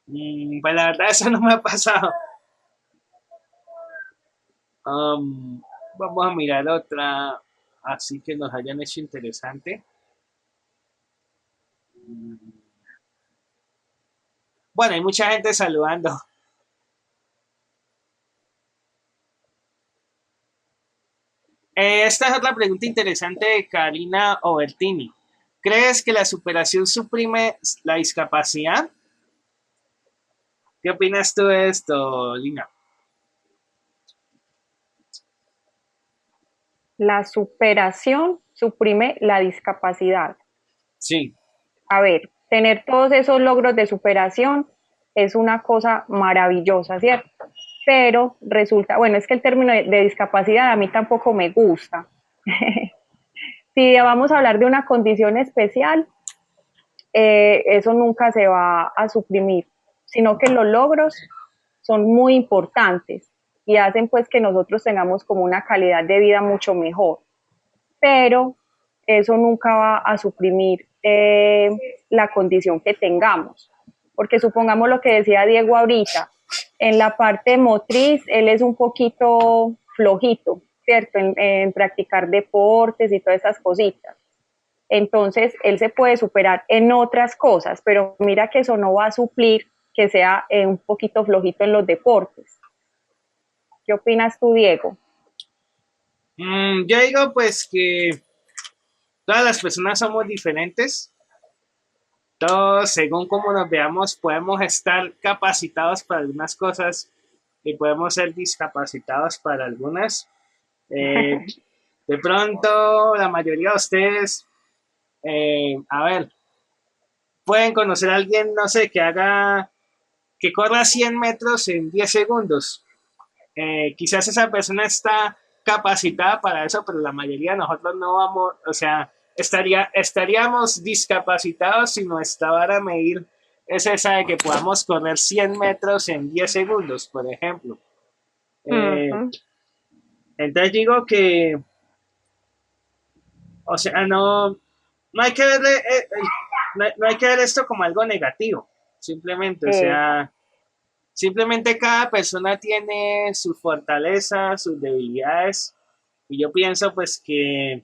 Pues la verdad, eso no me ha pasado. Um, Vamos a mirar otra, así que nos hayan hecho interesante. Bueno, hay mucha gente saludando. Esta es otra pregunta interesante de Karina Obertini. ¿Crees que la superación suprime la discapacidad? ¿Qué opinas tú de esto, Lina? La superación suprime la discapacidad. Sí. A ver, tener todos esos logros de superación es una cosa maravillosa, ¿cierto? Pero resulta, bueno, es que el término de discapacidad a mí tampoco me gusta. Si vamos a hablar de una condición especial, eso nunca se va a suprimir, sino que los logros son muy importantes y hacen pues que nosotros tengamos como una calidad de vida mucho mejor, pero eso nunca va a suprimir la condición que tengamos, porque supongamos lo que decía Diego ahorita, en la parte motriz él es un poquito flojito, ¿cierto? En practicar deportes y todas esas cositas. Entonces, él se puede superar en otras cosas, pero mira que eso no va a suplir que sea un poquito flojito en los deportes. ¿Qué opinas tú, Diego? Yo digo pues que todas las personas somos diferentes. Todos, según como nos veamos, podemos estar capacitados para algunas cosas y podemos ser discapacitados para algunas. Eh, de pronto, la mayoría de ustedes, a ver, pueden conocer a alguien, no sé, que corra 100 metros en 10 segundos. Quizás esa persona está capacitada para eso, pero la mayoría de nosotros no vamos, o sea, estaríamos discapacitados si nuestra vara a medir es esa de que podamos correr 100 metros en 10 segundos, por ejemplo. Uh Eh, -huh. entonces digo que, o sea, no hay que verle, no hay que ver esto como algo negativo, simplemente, o sea, Exacto. Simplemente cada persona tiene sus fortalezas, sus debilidades, y yo pienso pues que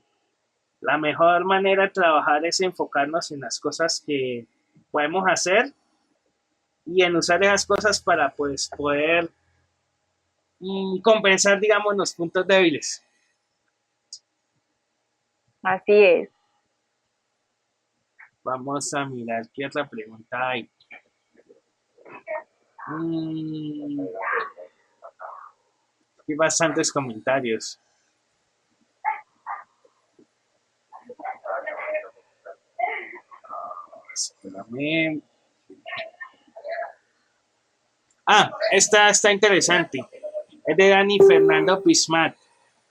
la mejor manera de trabajar es enfocarnos en las cosas que podemos hacer y en usar esas cosas para pues poder compensar, digamos, los puntos débiles. Así es. Vamos a mirar qué otra pregunta hay. Hay bastantes comentarios. Espérame. Esta está interesante. Es de Dani Fernando Pismat.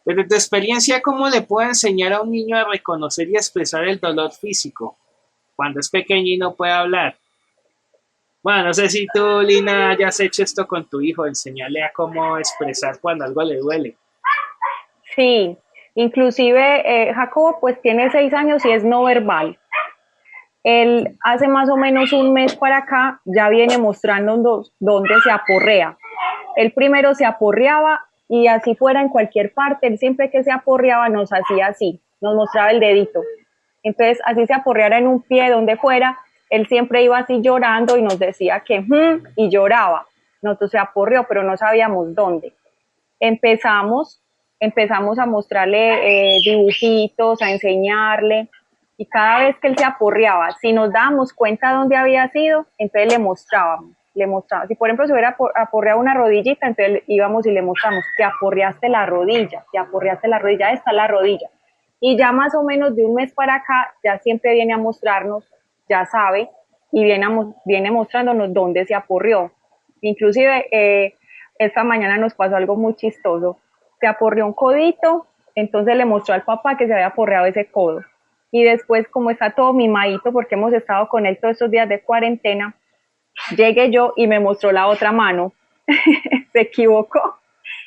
Desde tu experiencia, ¿cómo le puedo enseñar a un niño a reconocer y expresar el dolor físico cuando es pequeño y no puede hablar? Bueno, no sé si tú, Lina, hayas hecho esto con tu hijo, enseñarle a cómo expresar cuando algo le duele. Sí, inclusive Jacobo pues tiene 6 años y es no verbal. Él hace más o menos un mes para acá ya viene mostrándonos dónde se aporrea. Él primero se aporreaba y así fuera en cualquier parte, él siempre que se aporreaba nos hacía así, nos mostraba el dedito. Entonces así se aporreara en un pie, donde fuera, él siempre iba así llorando y nos decía que y lloraba. Nosotros se aporreó, pero no sabíamos dónde. Empezamos, empezamos a mostrarle dibujitos, a enseñarle, y cada vez que él se aporreaba, si nos dábamos cuenta dónde había sido, entonces le mostrábamos. Si por ejemplo se hubiera aporreado una rodillita, entonces íbamos y le mostramos, te aporreaste la rodilla, esta es la rodilla. Y ya más o menos de un mes para acá, ya siempre viene a mostrarnos, ya sabe, y viene mostrándonos dónde se aporreó. Inclusive esta mañana nos pasó algo muy chistoso. Se aporreó un codito, entonces le mostró al papá que se había aporreado ese codo. Y después, como está todo mimadito, porque hemos estado con él todos estos días de cuarentena, llegué yo y me mostró la otra mano. Se equivocó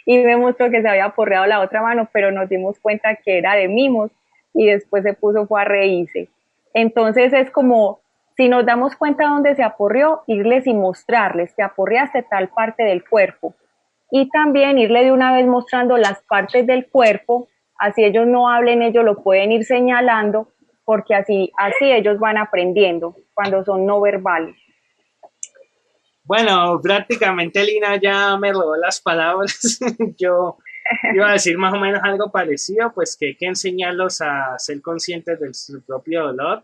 y me mostró que se había aporreado la otra mano, pero nos dimos cuenta que era de mimos y después fue a reírse. Entonces es como, si nos damos cuenta dónde se aporreó, irles y mostrarles, te aporreaste tal parte del cuerpo. Y también irle de una vez mostrando las partes del cuerpo, así ellos no hablen, ellos lo pueden ir señalando, porque así ellos van aprendiendo cuando son no verbales. Bueno, prácticamente Lina ya me robó las palabras. Yo iba a decir más o menos algo parecido, pues que hay que enseñarlos a ser conscientes de su propio dolor.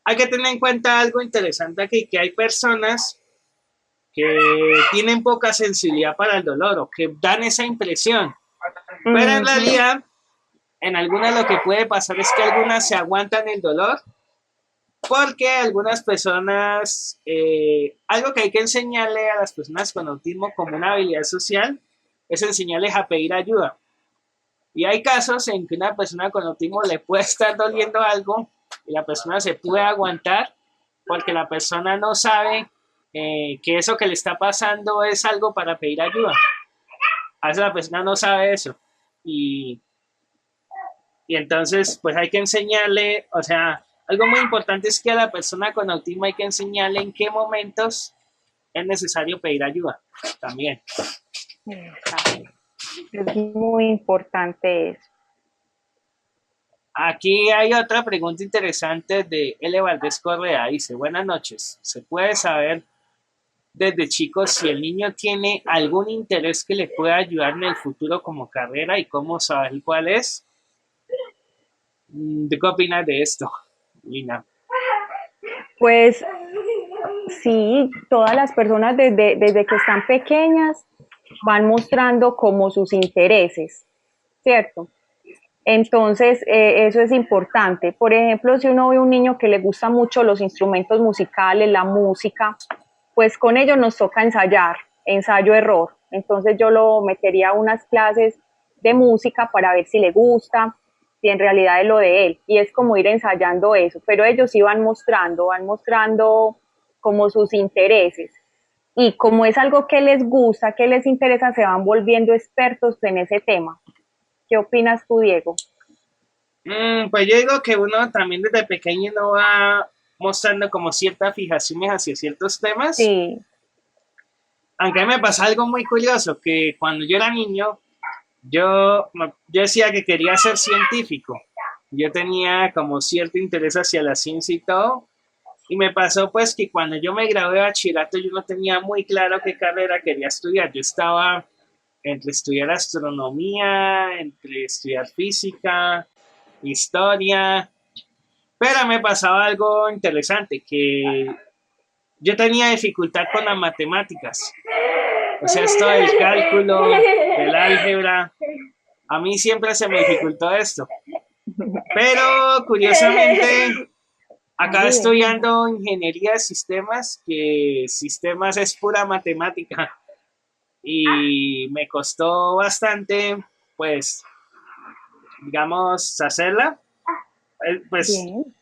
Hay que tener en cuenta algo interesante aquí, que hay personas que tienen poca sensibilidad para el dolor o que dan esa impresión. Pero en realidad, en algunas lo que puede pasar es que algunas se aguantan el dolor porque algunas personas, algo que hay que enseñarle a las personas con autismo como una habilidad social es enseñarles a pedir ayuda. Y hay casos en que una persona con autismo le puede estar doliendo algo y la persona se puede aguantar porque la persona no sabe que eso que le está pasando es algo para pedir ayuda. A veces la persona no sabe eso. Y entonces, pues hay que enseñarle, o sea, algo muy importante es que a la persona con autismo hay que enseñarle en qué momentos es necesario pedir ayuda también. Es muy importante eso. Aquí hay otra pregunta interesante de L. Valdés Correa. Dice, buenas noches. ¿Se puede saber desde chicos si el niño tiene algún interés que le pueda ayudar en el futuro como carrera y cómo saber cuál es? ¿Qué opinas de esto, Lina? Pues sí, todas las personas desde que están pequeñas van mostrando como sus intereses, ¿cierto? Entonces, eso es importante. Por ejemplo, si uno ve un niño que le gusta mucho los instrumentos musicales, la música, pues con ellos nos toca ensayar, ensayo-error. Entonces yo lo metería a unas clases de música para ver si le gusta, si en realidad es lo de él. Y es como ir ensayando eso. Pero ellos sí van mostrando como sus intereses. Y como es algo que les gusta, que les interesa, se van volviendo expertos en ese tema. ¿Qué opinas tú, Diego? Pues yo digo que uno también desde pequeño no va mostrando como ciertas fijaciones hacia ciertos temas. Sí. aunque me pasa algo muy curioso, que cuando yo era niño, yo decía que quería ser científico. Yo tenía como cierto interés hacia la ciencia y todo. Y me pasó pues que cuando yo me gradué de bachillerato yo no tenía muy claro qué carrera quería estudiar. Yo estaba entre estudiar astronomía, entre estudiar física, historia, pero me pasaba algo interesante, que yo tenía dificultad con las matemáticas. O sea, esto del cálculo, del álgebra, a mí siempre se me dificultó esto. Pero curiosamente, acá estudiando ingeniería de sistemas, que sistemas es pura matemática. Y me costó bastante, pues, digamos, hacerla. Pues, Bien.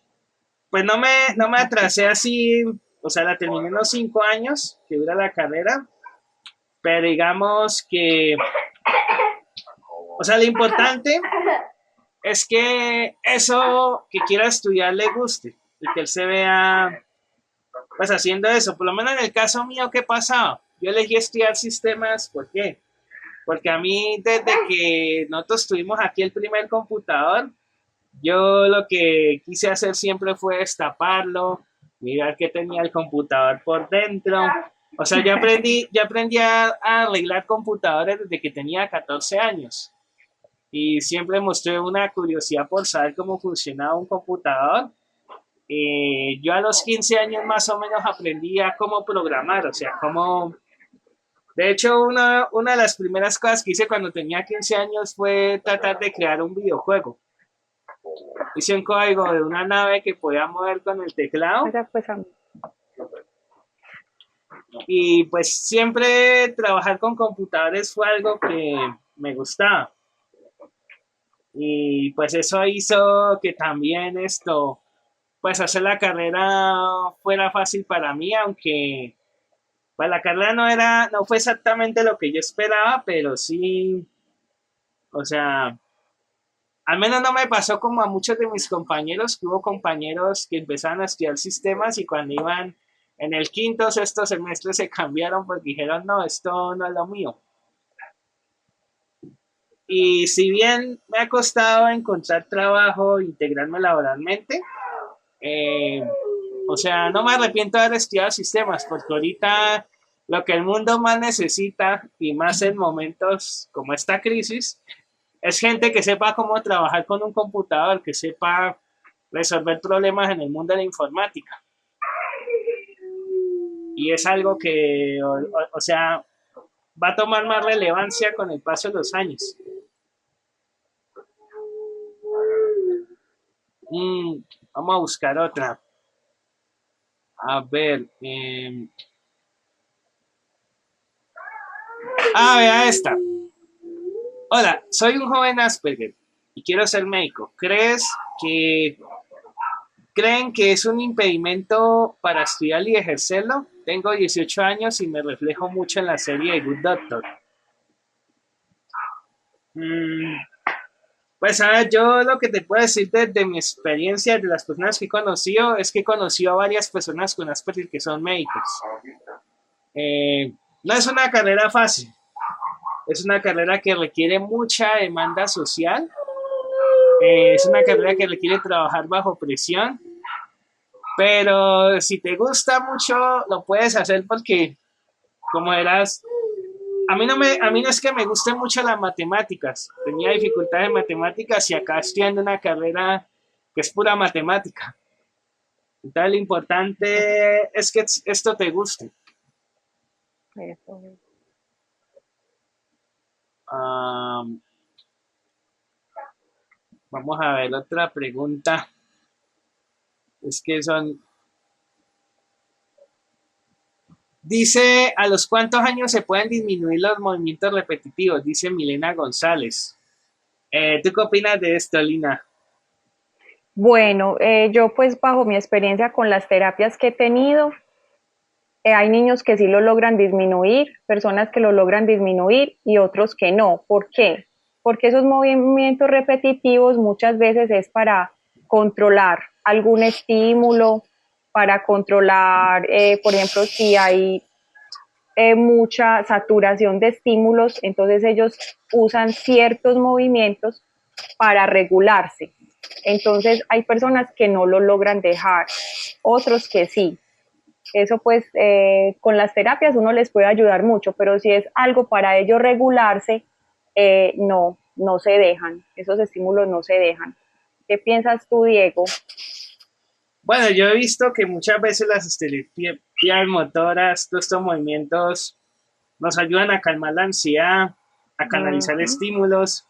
pues no me atrasé así, o sea, la terminé en los 5 años que dura la carrera, pero digamos que, o sea, lo importante es que eso que quiera estudiar le guste y que él se vea, pues, haciendo eso. Por lo menos en el caso mío, ¿qué pasaba? Yo elegí estudiar sistemas, ¿por qué? Porque a mí, desde que nosotros tuvimos aquí el primer computador, yo lo que quise hacer siempre fue destaparlo, mirar qué tenía el computador por dentro. O sea, yo aprendí a arreglar computadores desde que tenía 14 años. Y siempre mostré una curiosidad por saber cómo funcionaba un computador. Yo a los 15 años más o menos aprendí a cómo programar, o sea, cómo... De hecho, una de las primeras cosas que hice cuando tenía 15 años fue tratar de crear un videojuego. Hice un código de una nave que podía mover con el teclado Esa, pues, y pues siempre trabajar con computadores fue algo que me gustaba. Y pues eso hizo que también pues hacer la carrera fuera fácil para mí, aunque pues la carrera no fue exactamente lo que yo esperaba, pero sí, o sea, al menos no me pasó como a muchos de mis compañeros, que hubo compañeros que empezaron a estudiar sistemas y cuando iban en el quinto o sexto semestre se cambiaron porque dijeron, no, esto no es lo mío. Y si bien me ha costado encontrar trabajo, integrarme laboralmente, eh, o sea, no me arrepiento de haber estudiado sistemas, porque ahorita lo que el mundo más necesita, y más en momentos como esta crisis, es gente que sepa cómo trabajar con un computador, que sepa resolver problemas en el mundo de la informática. Y es algo que, o sea, va a tomar más relevancia con el paso de los años. Vamos a buscar otra. A ver. Vea esta. Hola, soy un joven Asperger y quiero ser médico. ¿Creen que es un impedimento para estudiar y ejercerlo? Tengo 18 años y me reflejo mucho en la serie de Good Doctor. Pues a ver, yo lo que te puedo decir desde mi experiencia, de las personas que he conocido, es que he conocido a varias personas con Asperger que son médicos. No es una carrera fácil, es una carrera que requiere mucha demanda social, es una carrera que requiere trabajar bajo presión, pero si te gusta mucho, lo puedes hacer porque, como verás, a mí no es que me gusten mucho las matemáticas. Tenía dificultades en matemáticas y acá estoy en una carrera que es pura matemática. Entonces, lo importante es que esto te guste. Vamos a ver otra pregunta. Es que son... Dice, ¿a los cuántos años se pueden disminuir los movimientos repetitivos? Dice Milena González. ¿Tú qué opinas de esto, Lina? Bueno, yo pues bajo mi experiencia con las terapias que he tenido, hay niños que sí lo logran disminuir, personas que lo logran disminuir y otros que no. ¿Por qué? Porque esos movimientos repetitivos muchas veces es para controlar algún estímulo, para controlar, por ejemplo, si hay mucha saturación de estímulos, entonces ellos usan ciertos movimientos para regularse. Entonces hay personas que no lo logran dejar, otros que sí. Eso pues con las terapias uno les puede ayudar mucho, pero si es algo para ellos regularse, no se dejan, esos estímulos no se dejan. ¿Qué piensas tú, Diego? Bueno, yo he visto que muchas veces las estereotipias motoras, todos estos movimientos nos ayudan a calmar la ansiedad, a canalizar Uh-huh. estímulos.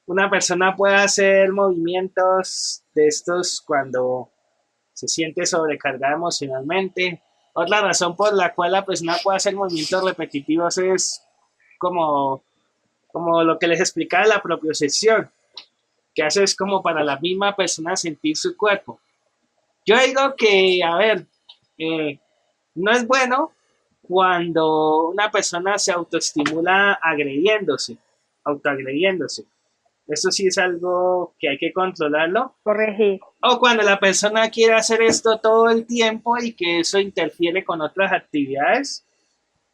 Una persona puede hacer movimientos de estos cuando se siente sobrecargada emocionalmente. Otra razón por la cual la persona puede hacer movimientos repetitivos es como, como lo que les explicaba la propiocepción, que hace es como para la misma persona sentir su cuerpo. Yo digo que, a ver, eh, no es bueno cuando una persona se autoestimula agrediéndose, autoagrediéndose. Eso sí es algo que hay que controlarlo. Corregir. O cuando la persona quiere hacer esto todo el tiempo y que eso interfiere con otras actividades.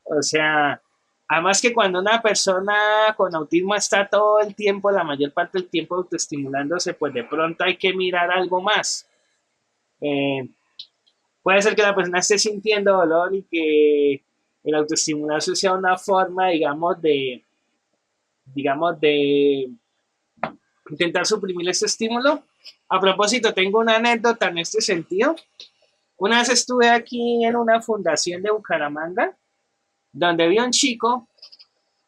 O sea, además que cuando una persona con autismo está todo el tiempo, la mayor parte del tiempo autoestimulándose, pues de pronto hay que mirar algo más. Eh, Puede ser que la persona esté sintiendo dolor y que el autoestimularse sea una forma, digamos, de intentar suprimir ese estímulo. A propósito, tengo una anécdota en este sentido. Una vez estuve aquí en una fundación de Bucaramanga, donde vi a un chico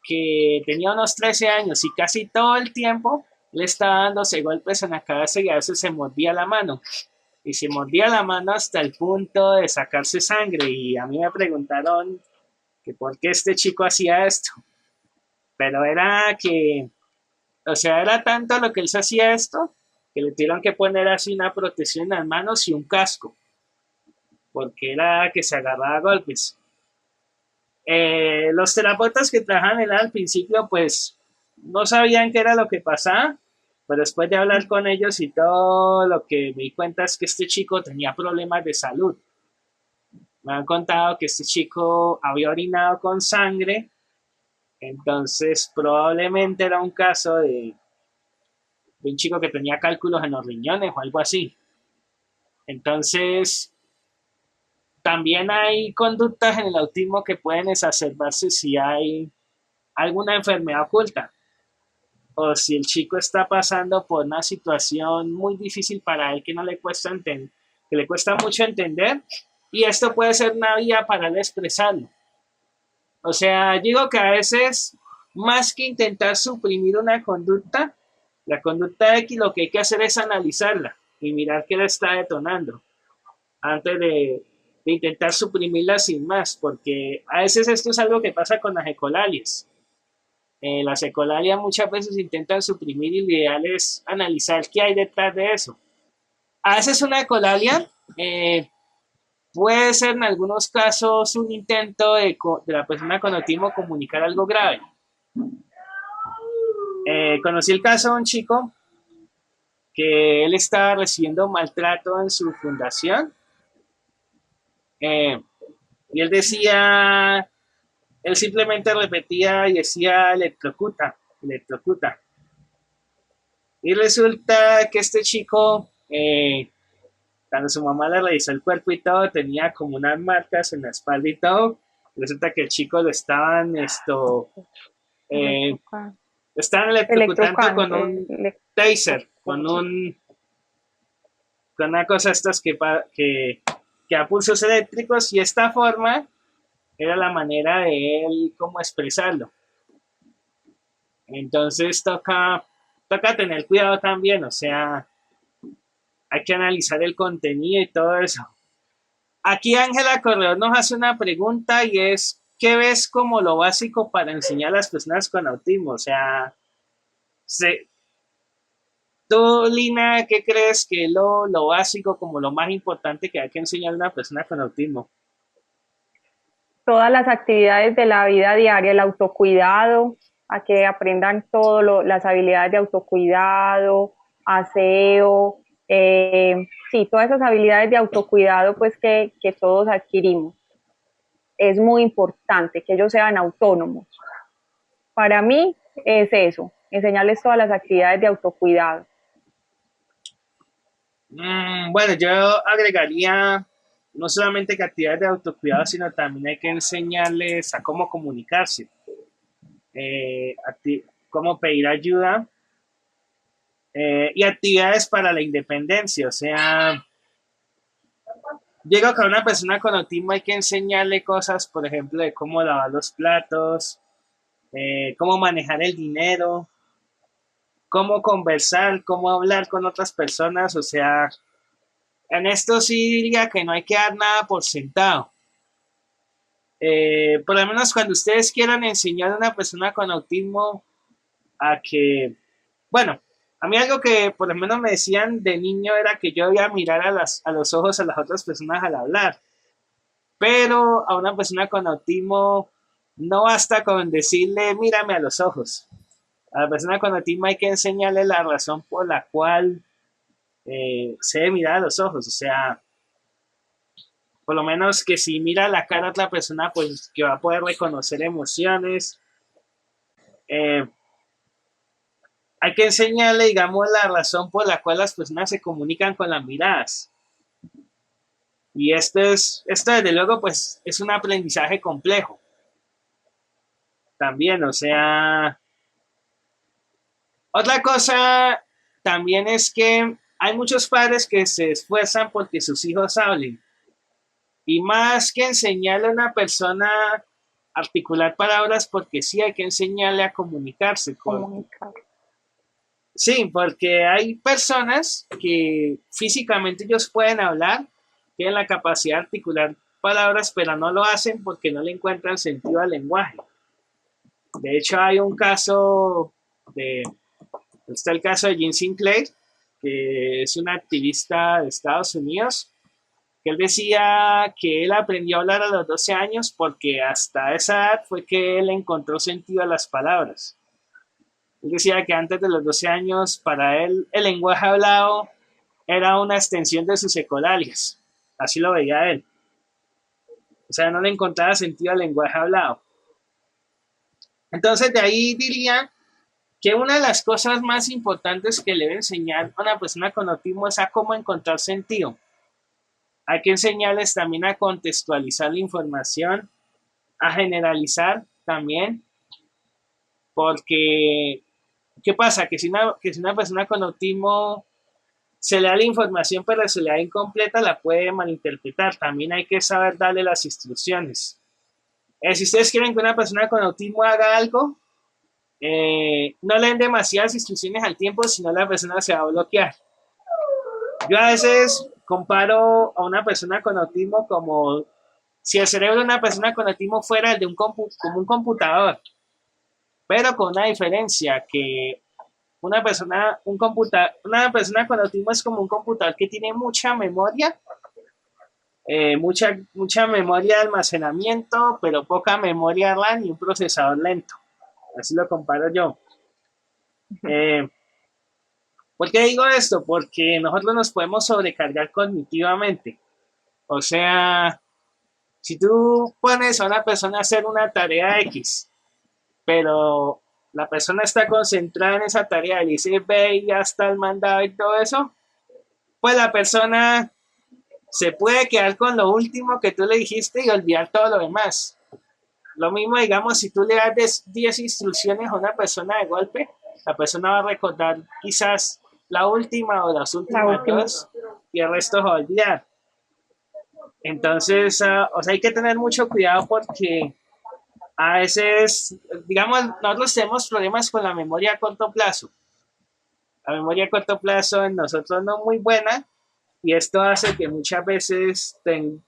que tenía unos 13 años y casi todo el tiempo le estaba dándose golpes en la cabeza y a veces se mordía la mano. Y se mordía la mano hasta el punto de sacarse sangre. Y a mí me preguntaron que por qué este chico hacía esto. Pero era que, o sea, era tanto lo que él se hacía esto, que le tuvieron que poner así una protección en las manos y un casco, porque era que se agarraba a golpes. Los terapeutas que trabajaban en él al principio, pues, no sabían qué era lo que pasaba, pero después de hablar con ellos y todo, lo que me di cuenta es que este chico tenía problemas de salud. Me han contado que este chico había orinado con sangre, entonces probablemente era un caso de un chico que tenía cálculos en los riñones o algo así. Entonces, también hay conductas en el autismo que pueden exacerbarse si hay alguna enfermedad oculta o si el chico está pasando por una situación muy difícil para él que no le cuesta entender, que le cuesta mucho entender, y esto puede ser una vía para él expresarlo. O sea, digo que a veces, más que intentar suprimir una conducta, la conducta X lo que hay que hacer es analizarla y mirar qué la está detonando antes de intentar suprimirla sin más, porque a veces esto es algo que pasa con las ecolalias. Las ecolalias muchas veces intentan suprimir y lo ideal es analizar qué hay detrás de eso. A veces una ecolalia puede ser en algunos casos un intento de la persona con autismo comunicar algo grave. Conocí el caso de un chico que él estaba recibiendo maltrato en su fundación eh, y él decía, él simplemente repetía y decía electrocuta, electrocuta. Y resulta que este chico, cuando su mamá le revisó el cuerpo y todo, tenía como unas marcas en la espalda y todo. Resulta que el chico lo eh, estaban electrocutando con un taser, con una cosa estas que a pulsos eléctricos, y esta forma era la manera de él como expresarlo. Entonces toca tener cuidado también, o sea, hay que analizar el contenido y todo eso. Aquí Ángela Corredor nos hace una pregunta y es, ¿qué ves como lo básico para enseñar a las personas con autismo? O sea, tú, Lina, ¿qué crees que es lo básico, como lo más importante que hay que enseñar a una persona con autismo? Todas las actividades de la vida diaria, el autocuidado, a que aprendan todas las habilidades de autocuidado, aseo, sí, todas esas habilidades de autocuidado pues que todos adquirimos. es muy importante que ellos sean autónomos. Para mí es eso, enseñarles todas las actividades de autocuidado. Bueno, yo agregaría no solamente que actividades de autocuidado, sino también hay que enseñarles a cómo comunicarse, cómo pedir ayuda y actividades para la independencia. O sea, digo que a una persona con autismo hay que enseñarle cosas, por ejemplo, de cómo lavar los platos, cómo manejar el dinero, cómo conversar, cómo hablar con otras personas. O sea, en esto sí diría que no hay que dar nada por sentado. Por lo menos cuando ustedes quieran enseñar a una persona con autismo a que, bueno, a mí algo que por lo menos me decían de niño era que yo debía mirar a los ojos a las otras personas al hablar, pero a una persona con autismo no basta con decirle mírame a los ojos. A la persona con autismo hay que enseñarle la razón por la cual se debe mirar a los ojos. O sea, por lo menos que si mira la cara a otra persona, pues que va a poder reconocer emociones. Eh, Hay que enseñarle, digamos, la razón por la cual las personas se comunican con las miradas. Y esto desde luego, pues es un aprendizaje complejo. También, o sea, otra cosa también es que hay muchos padres que se esfuerzan porque sus hijos hablen. Y más que enseñarle a una persona a articular palabras, porque sí hay que enseñarle a comunicarse. Comunicar. Sí, porque hay personas que físicamente ellos pueden hablar, tienen la capacidad de articular palabras, pero no lo hacen porque no le encuentran sentido al lenguaje. De hecho, hay un caso está el caso de Jean Sinclair, que es un activista de Estados Unidos, que él decía que él aprendió a hablar a los 12 años porque hasta esa edad fue que él encontró sentido a las palabras. Él decía que antes de los 12 años, para él, el lenguaje hablado era una extensión de sus ecolalia. Así lo veía él. O sea, no le encontraba sentido al lenguaje hablado. Entonces, de ahí diría que una de las cosas más importantes que le debe enseñar a una persona con autismo es a cómo encontrar sentido. Hay que enseñarles también a contextualizar la información, a generalizar también, porque ¿qué pasa? Que si una persona con autismo se le da la información pero se le da incompleta, la puede malinterpretar. También hay que saber darle las instrucciones. Si ustedes quieren que una persona con autismo haga algo, no le den demasiadas instrucciones al tiempo, sino la persona se va a bloquear. Yo a veces comparo a una persona con autismo como si el cerebro de una persona con autismo fuera el de como un computador, pero con una diferencia que una persona con autismo es como un computador que tiene mucha memoria, mucha memoria de almacenamiento, pero poca memoria RAM y un procesador lento. Así lo comparo yo. ¿Por qué digo esto? Porque nosotros nos podemos sobrecargar cognitivamente. O sea, si tú pones a una persona a hacer una tarea X, pero la persona está concentrada en esa tarea y dice ve y ya está el mandado y todo eso, pues la persona se puede quedar con lo último que tú le dijiste y olvidar todo lo demás. Lo mismo, digamos, si tú le das 10 instrucciones a una persona de golpe, la persona va a recordar quizás la última o las últimas dos y el resto va a olvidar. Entonces, o sea, hay que tener mucho cuidado porque a veces, digamos, nosotros tenemos problemas con la memoria a corto plazo. La memoria a corto plazo en nosotros no es muy buena y esto hace que muchas veces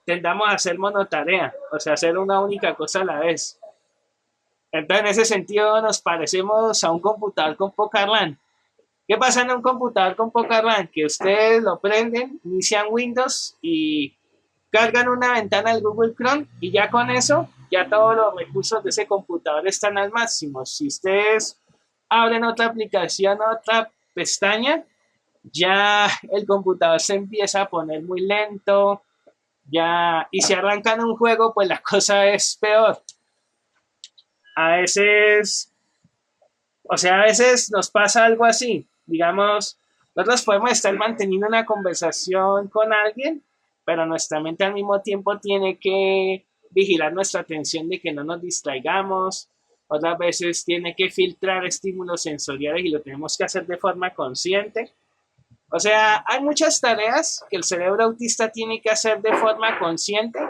tendamos a hacer monotarea, o sea, hacer una única cosa a la vez. Entonces, en ese sentido, nos parecemos a un computador con poca RAM. ¿Qué pasa en un computador con poca RAM? Que ustedes lo prenden, inician Windows y cargan una ventana del Google Chrome y ya con eso, ya todos los recursos de ese computador están al máximo. Si ustedes abren otra aplicación, otra pestaña, ya el computador se empieza a poner muy lento, Ya, y si arrancan un juego, pues la cosa es peor. A veces, o sea, a veces nos pasa algo así. Digamos, nosotros podemos estar manteniendo una conversación con alguien, pero nuestra mente al mismo tiempo tiene que vigilar nuestra atención de que no nos distraigamos. Otras veces tiene que filtrar estímulos sensoriales y lo tenemos que hacer de forma consciente. O sea, hay muchas tareas que el cerebro autista tiene que hacer de forma consciente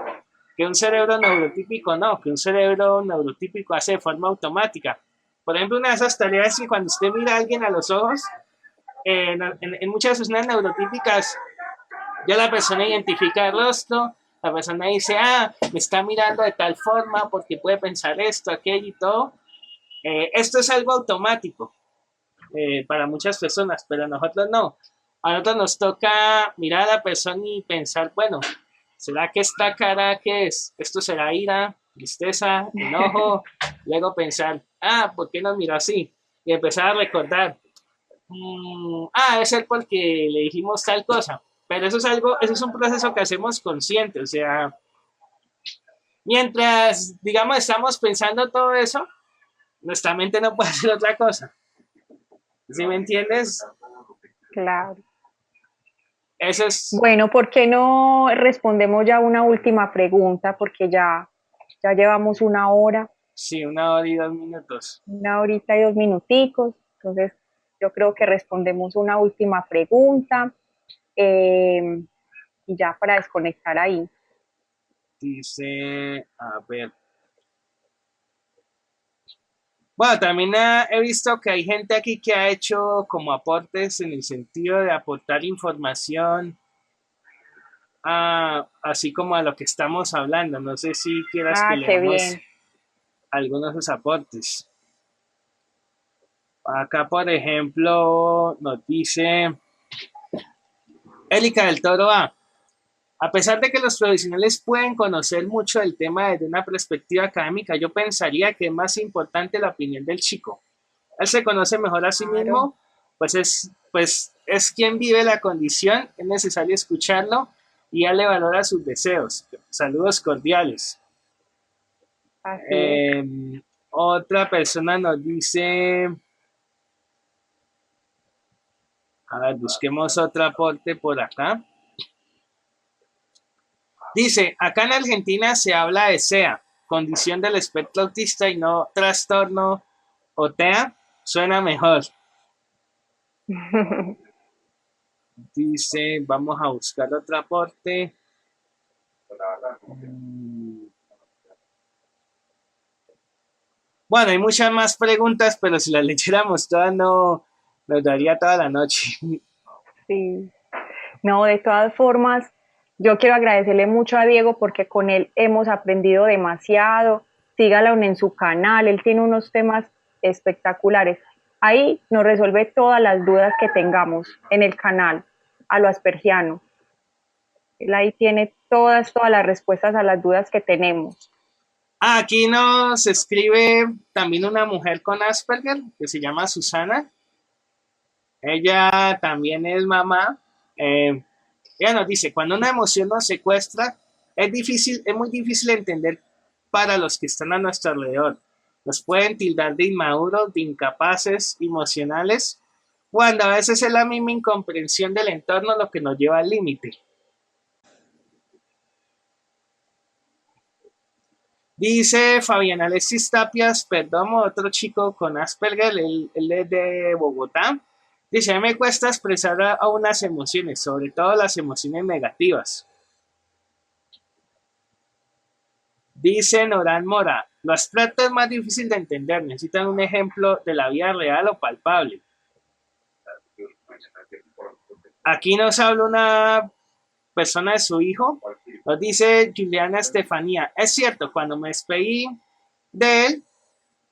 que un cerebro neurotípico no, que un cerebro neurotípico hace de forma automática. Por ejemplo, una de esas tareas es que cuando usted mira a alguien a los ojos, en muchas de sus neurotípicas, ya la persona identifica el rostro, la persona dice, ah, me está mirando de tal forma porque puede pensar esto, aquello y todo. Esto es algo automático para muchas personas, pero a nosotros no. A nosotros nos toca mirar a la persona y pensar, bueno, ¿será que esta cara qué es? ¿Esto será ira, tristeza, enojo? Luego pensar, ah, ¿por qué nos miró así? Y empezar a recordar, debe ser porque le dijimos tal cosa. Pero eso es algo, eso es un proceso que hacemos consciente, o sea, mientras, digamos, estamos pensando todo eso, nuestra mente no puede hacer otra cosa. ¿Sí me entiendes? Claro. Eso es, Bueno, ¿por qué no respondemos ya una última pregunta? Porque ya llevamos sí, 1 hora y 2 minutos. una horita y 2 minuticos. Entonces, yo creo que respondemos una última pregunta eh, y ya para desconectar ahí. Dice, a ver. Bueno, también he visto que hay gente aquí que ha hecho como aportes en el sentido de aportar información, así como a lo que estamos hablando. No sé si quieras que Ah, qué leamos bien. algunos de sus aportes. Acá, por ejemplo, nos dice Élica del Toro A. A pesar de que los profesionales pueden conocer mucho del tema desde una perspectiva académica, yo pensaría que es más importante la opinión del chico. Él se conoce mejor a sí Claro, mismo, pues es quien vive la condición, es necesario escucharlo y darle valor a sus deseos. Saludos cordiales. así es. Eh, Otra persona nos dice, a ver, busquemos otro aporte por acá. Dice, acá en Argentina se habla de SEA, condición del espectro autista y no trastorno o TEA, suena mejor. Dice, vamos a buscar otro aporte. Bueno, hay muchas más preguntas, pero si las leyéramos todas no nos daría toda la noche. Sí. No, de todas formas, yo quiero agradecerle mucho a Diego porque con él hemos aprendido demasiado. Sígalo en su canal, él tiene unos temas espectaculares. Ahí nos resuelve todas las dudas que tengamos en el canal, a lo aspergiano. Él ahí tiene todas las respuestas a las dudas que tenemos. Aquí nos escribe también una mujer con Asperger que se llama Susana. Ella también es mamá. Eh, Ella nos dice, cuando una emoción nos secuestra, es muy difícil entender para los que están a nuestro alrededor. Nos pueden tildar de inmaduros, de incapaces, emocionales, cuando a veces es la misma incomprensión del entorno lo que nos lleva al límite. Dice Fabián Alexis Tapias, perdón, otro chico con Asperger, él es de Bogotá. Dice, a mí me cuesta expresar a unas emociones, sobre todo las emociones negativas. Dice Norán Mora, lo abstracto es más difícil de entender, necesitan un ejemplo de la vida real o palpable. Aquí nos habla una persona de su hijo, nos dice Juliana Estefanía, es cierto, cuando me despedí de él,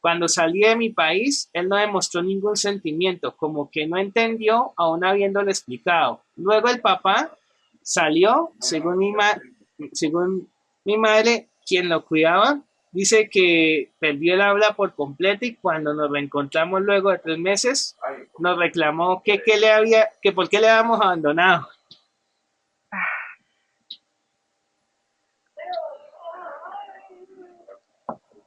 cuando salí de mi país, él no demostró ningún sentimiento, como que no entendió aún habiéndole explicado. Luego el papá salió, según mi madre, quien lo cuidaba, dice que perdió el habla por completo y cuando nos reencontramos luego de 3 meses, nos reclamó que por qué le habíamos abandonado.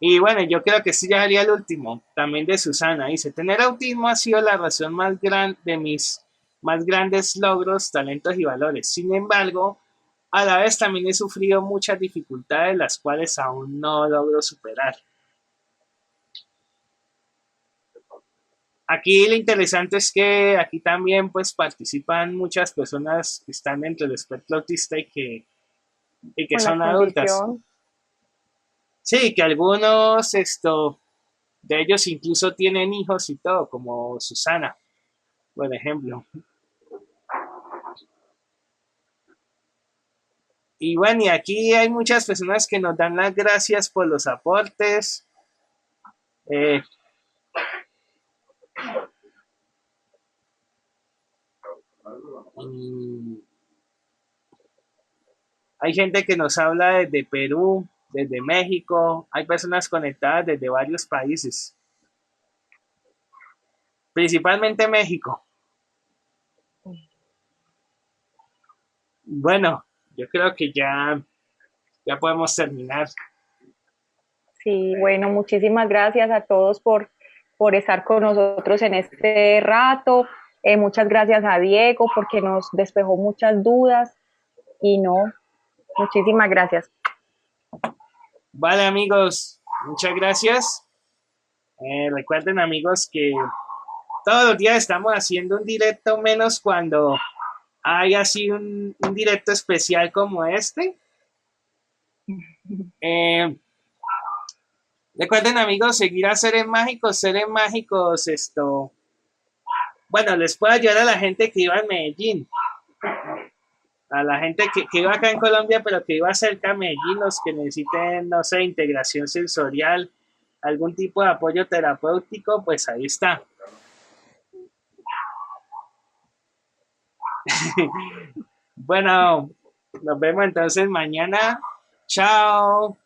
Y bueno, yo creo que este ya sería el último, también de Susana. Dice, tener autismo ha sido la razón más grande de mis más grandes logros, talentos y valores. Sin embargo, a la vez también he sufrido muchas dificultades, las cuales aún no logro superar. Aquí lo interesante es que aquí también pues participan muchas personas que están dentro del espectro autista y que con la son adultas. condición. Sí, que algunos de ellos incluso tienen hijos y todo, como Susana, por ejemplo. Y bueno, y aquí hay muchas personas que nos dan las gracias por los aportes. Eh, hay gente que nos habla desde Perú, desde México, hay personas conectadas desde varios países, principalmente México. Bueno, yo creo que ya podemos terminar. Sí, bueno, muchísimas gracias a todos por estar con nosotros en este rato. Muchas gracias a Diego porque nos despejó muchas dudas y no, muchísimas gracias. Vale, amigos, muchas gracias. Recuerden, amigos, que todos los días estamos haciendo un directo, menos cuando hay así un directo especial como este. Eh, Recuerden, amigos, seguir a Seres Mágicos. Seres Mágicos, bueno, les puedo ayudar a la gente que iba en Medellín, a la gente que iba acá en Colombia, pero que iba cerca a Medellín, los que necesiten, no sé, integración sensorial, algún tipo de apoyo terapéutico, pues ahí está. Bueno, nos vemos entonces mañana. Chao.